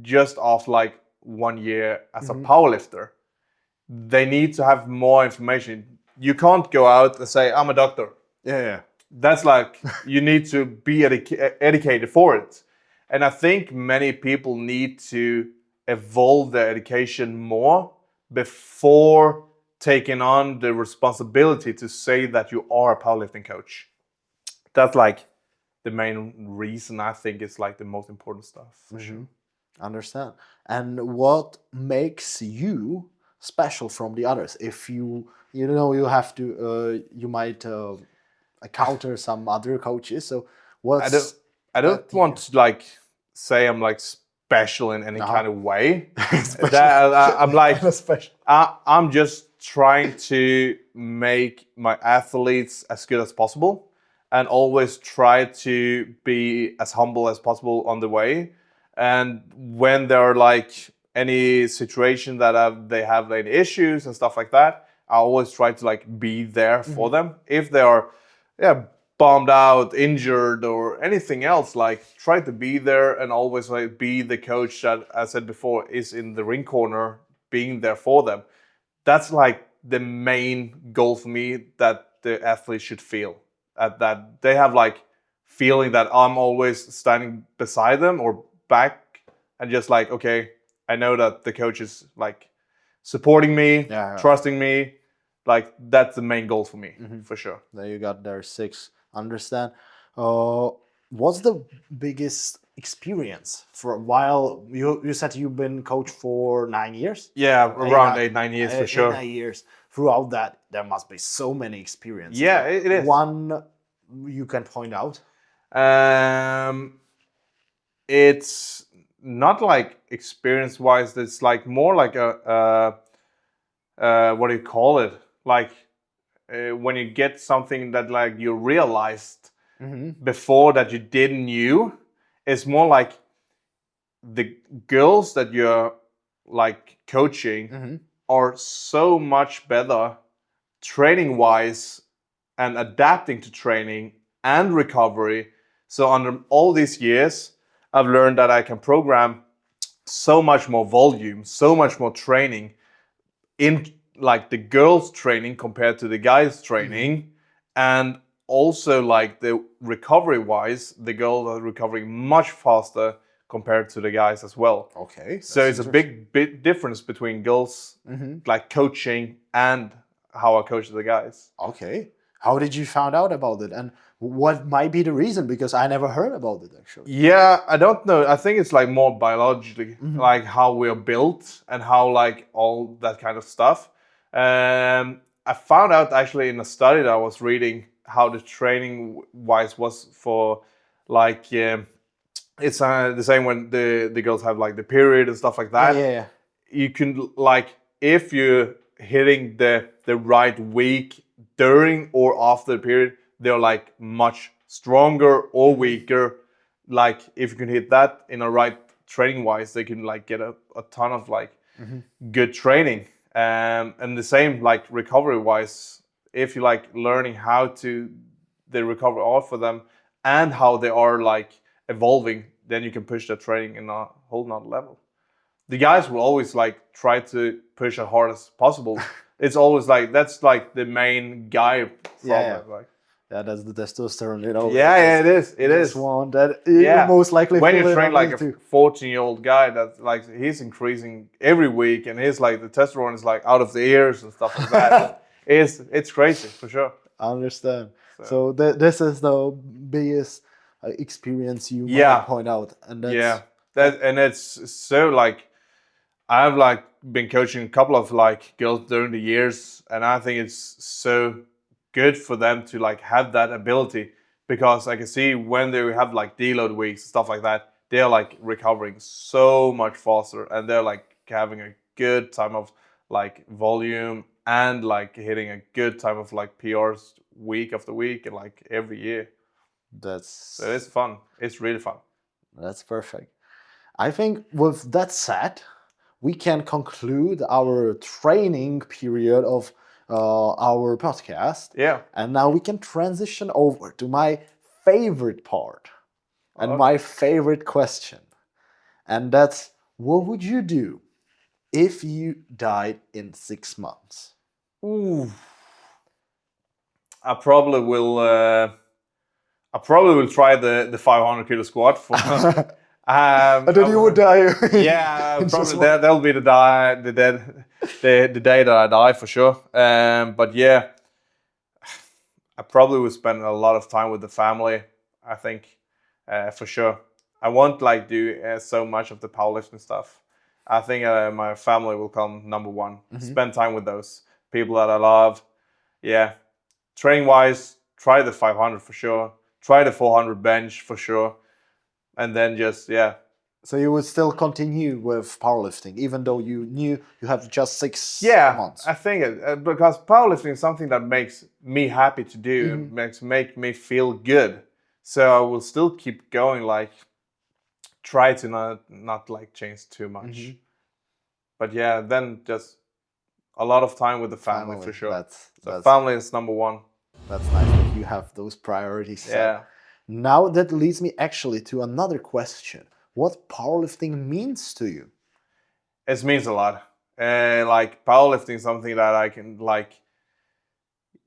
just off like 1 year as a powerlifter. They need to have more information. You can't go out and say, I'm a doctor. Yeah. That's like, you need to be educated for it. And I think many people need to evolve their education more before taking on the responsibility to say that you are a powerlifting coach. That's like the main reason I think it's like the most important stuff. For sure. Understand. And what makes you special from the others? If you have to, you might encounter some other coaches. So what's I don't want to like say I'm like special in any kind of way. I'm like I'm just trying to make my athletes as good as possible. and always try to be as humble as possible on the way. And when there are like any situation that they have any issues and stuff like that, I always try to like be there for them. If they are, bummed out, injured, or anything else, like try to be there and always like be the coach that I said before is in the ring corner, being there for them. That's like the main goal for me that the athletes should feel. That they have like feeling that I'm always standing beside them or back and just like, okay, I know that the coach is like supporting me, trusting me. Like that's the main goal for me, for sure. There you got there 6. Understand. What's the biggest experience for a while? You said you've been coach for 9 years? Yeah, around 8-9 years for sure. 8-9 years. Throughout that, there must be so many experiences. Yeah, it is. One you can point out? It's not like experience-wise. It's like more like a what do you call it? Like when you get something that like you realized before that you didn't knew. It's more like the girls that you're like coaching are so much better training-wise and adapting to training and recovery. So under all these years, I've learned that I can program so much more volume, so much more training in like the girls training compared to the guys training. And also like the recovery wise, the girls are recovering much faster compared to the guys as well. Okay. So it's a big difference between girls like coaching and how I coach the guys. Okay. How did you find out about it? And what might be the reason? Because I never heard about it actually. Yeah, I don't know. I think it's like more biologically, like how we're built and how like all that kind of stuff. I found out actually in a study that I was reading how the training wise was for like it's the same when the girls have like the period and stuff like that. Yeah. You can like if you're hitting the right week during or after the period, they're like much stronger or weaker. Like if you can hit that in a right training wise, they can like get a ton of like good training. And the same like recovery wise, if you like learning how to the recovery are for them and how they are like evolving, then you can push their training in a whole nother level. The guys will always like try to push as hard as possible. It's always like that's like the main guy problem. Like that's the testosterone, you know. Yeah, it is. It is one that you most likely when feel you train like a into. 14-year-old guy that like he's increasing every week and he's like the testosterone is like out of the ears and stuff like that. It's crazy for sure. I understand. So this is the biggest experience you might point out, and that's and it's so like I've like been coaching a couple of like girls during the years, and I think it's so good for them to like have that ability because I can see when they have like deload weeks and stuff like that, they're like recovering so much faster and they're like having a good time of like volume and like hitting a good time of like PRs week after week and like every year. So it's fun. It's really fun. That's perfect. I think with that said, we can conclude our training period of our podcast. Yeah. And now we can transition over to my favorite part and my favorite question. And that's, what would you do if you died in 6 months? Ooh. I probably will try the 500 kilo squat for and then you would die. Yeah, probably that'll be the day that I die for sure. But yeah, I probably would spend a lot of time with the family. I think for sure. I won't like do so much of the powerlifting stuff. I think my family will come number one. Spend time with those people that I love. Yeah, training wise, try the 500 for sure. Try the 400 bench for sure. And then just, So you would still continue with powerlifting, even though you knew you have just 6 Yeah, months. I think it, because powerlifting is something that makes me happy to do and make me feel good. So I will still keep going, like try to not like change too much. But yeah, then just a lot of time with the family for Family. sure. That's So that's family is number one. that's nice that you have those priorities set. Yeah. Now that leads me actually to another question. What powerlifting means to you? It means a lot. Like powerlifting is something that I can like,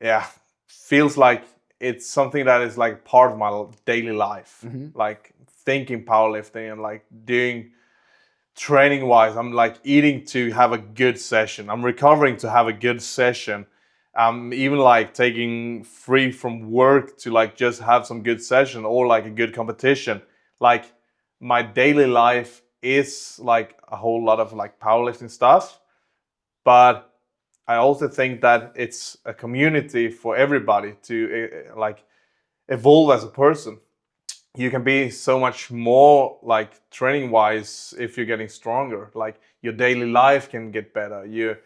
yeah, feels like it's something that is like part of my daily life. Like thinking powerlifting and like doing training wise, I'm like eating to have a good session. I'm recovering to have a good session. I'm even like taking free from work to like just have some good session or like a good competition. Like my daily life is like a whole lot of like powerlifting stuff, but I also think that it's a community for everybody to like evolve as a person. You can be so much more like training wise if you're getting stronger. Like your daily life can get better. You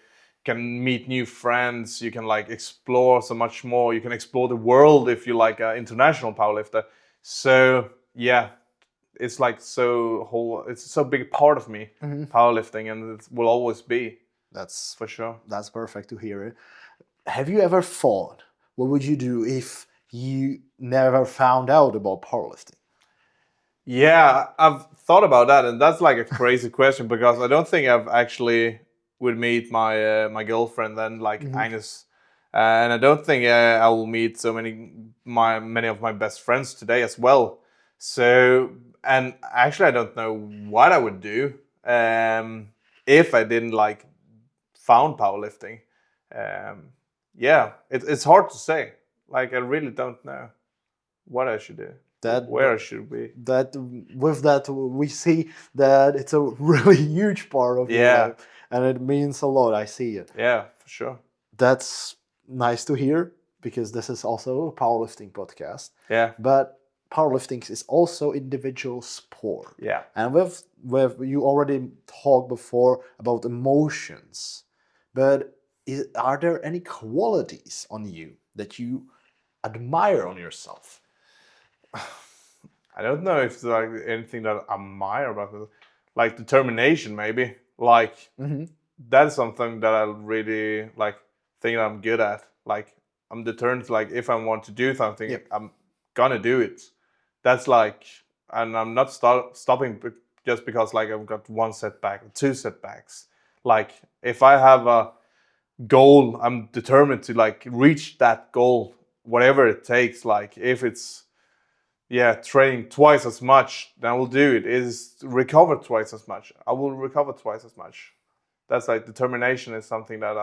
can meet new friends. You can like explore so much more. You can explore the world if you're like an international powerlifter. So yeah, it's like so whole. It's so big part of me, powerlifting, and it will always be That's for sure. that's perfect to hear it. Have you ever thought what would you do if you never found out about powerlifting? Yeah, I've thought about that, and that's like a crazy question because I don't think I've actually would meet my girlfriend then, like Agnes, and I don't think I will meet so many of my best friends today as well. So, and actually, I don't know what I would do if I didn't like found powerlifting. Um, yeah, it's hard to say. Like I really don't know what I should do, That where I should be. that with that we see that it's a really huge part of your Yeah, life, and it means a lot. I see it. yeah, for sure. That's nice to hear because this is also a powerlifting podcast. Yeah, But powerlifting is also individual sport. yeah. And with you already talked before about emotions, but are there any qualities on you that you admire on yourself? I don't know if there's like anything that I admire about it. Like determination, maybe. Like that's something that I really like think I'm good at. Like I'm determined. Like if I want to do something, Yep. I'm gonna do it. That's like, and I'm not stopping just because like I've got one setback or two setbacks. Like if I have a goal, I'm determined to like reach that goal, whatever it takes. Like if it's training twice as much, then I will do it. Is recover twice as much, I will recover twice as much. That's like determination is something that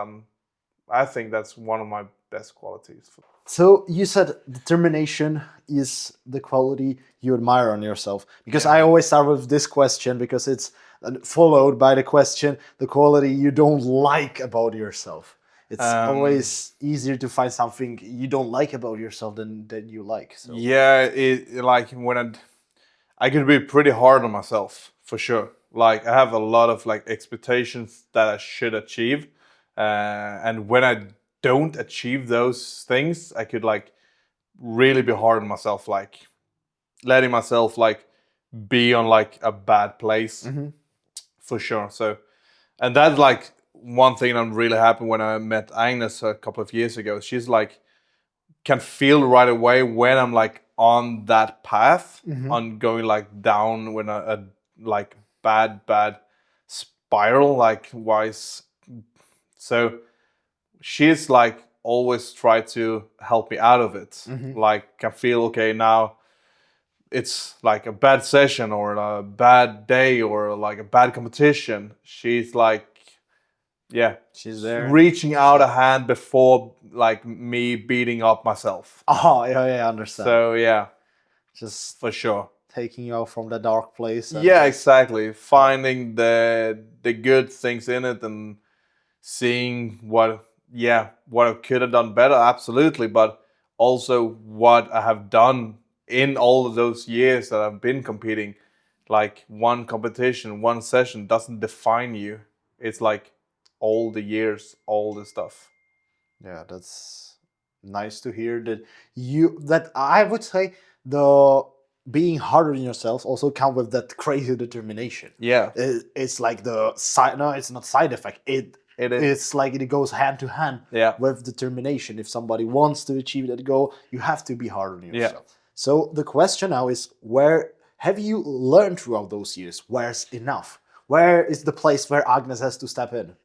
I think that's one of my best qualities. So you said determination is the quality you admire on yourself. Because I always start with this question because it's followed by the question, the quality you don't like about yourself. It's always easier to find something you don't like about yourself than you like. So Yeah, it like when I could be pretty hard on myself for sure. Like I have a lot of like expectations that I should achieve, and when I don't achieve those things, I could like really be hard on myself, like letting myself like be on like a bad place for sure. So, and that's like one thing I'm really happy when I met Agnes a couple of years ago. She's like can feel right away when I'm like on that path on going like down when a like bad spiral like wise. So she's like always tried to help me out of it. Like can feel okay now it's like a bad session or a bad day or like a bad competition. She's like yeah, she's there. reaching out a hand before like me beating up myself. Oh, yeah, I understand. So yeah, Just for sure. taking you out from the dark place. Yeah, exactly. Finding the good things in it and seeing what I could have done better, absolutely, but also what I have done in all of those years that I've been competing. like one competition, one session doesn't define you. It's like all the years, all the stuff. Yeah, that's nice to hear that I would say the being harder on yourself also come with that crazy determination. Yeah, It's like the side. No, it's not side effect. it is. It's like it goes hand to hand Yeah. with determination. If somebody wants to achieve that goal, you have to be hard on Yeah. yourself. So the question now is, where have you learned throughout those years? Where's enough? Where is the place where Agnes has to step in?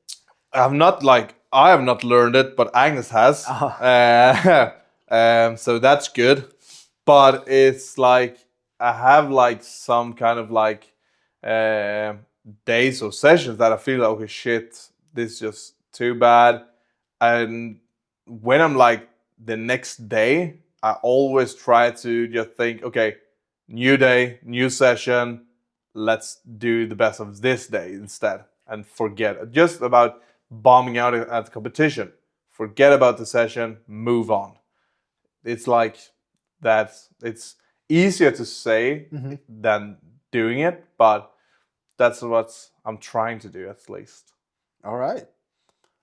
I have not learned it, but Agnes has. So that's good. But it's like I have like some kind of like days or sessions that I feel like, okay, shit, this is just too bad. And when I'm like the next day, I always try to just think, okay, new day, new session. Let's do the best of this day instead and forget just about bombing out at the competition. Forget about the session, move on. It's like that. It's easier to say than doing it, but that's what I'm trying to do at least. All right.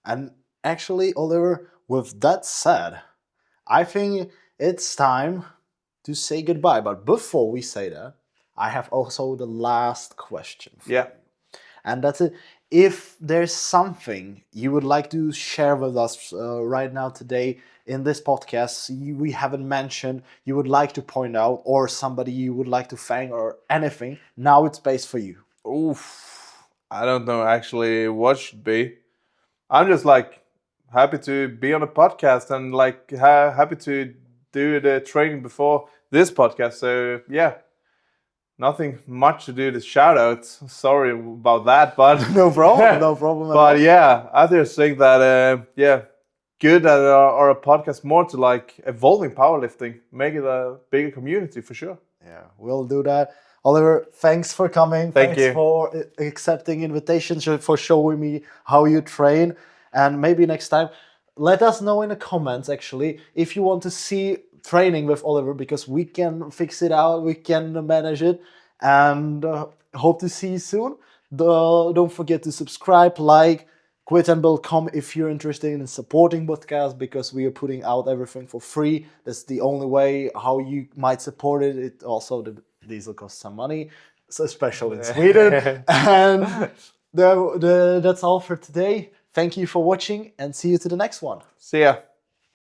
And actually, Oliver, with that said, I think it's time to say goodbye. But before we say that, I have also the last question for you. And that's it. If there's something you would like to share with us right now today in this podcast we haven't mentioned, you would like to point out, or somebody you would like to thank, or anything, now it's space for you. Oof. I don't know actually what should be. I'm just like happy to be on a podcast and like happy to do the training before this podcast. So yeah, nothing much to do the shout outs. Sorry about that, but No problem, no problem at all. But yeah, I just think that good that our podcast more to like evolving powerlifting, make it a bigger community for sure. Yeah, we'll do that. Oliver, thanks for coming. Thank Thanks you for accepting invitations, for showing me how you train. And maybe next time, let us know in the comments, actually, if you want to see training with Oliver, because we can fix it out, we can manage it. And hope to see you soon. Don't forget to subscribe, like, quitandbuild.com if you're interested in supporting podcast, because we are putting out everything for free. That's the only way how you might support it. It also, the diesel costs some money, so especially in Sweden. And that's all for today. Thank you for watching, and see you to the next one. See ya.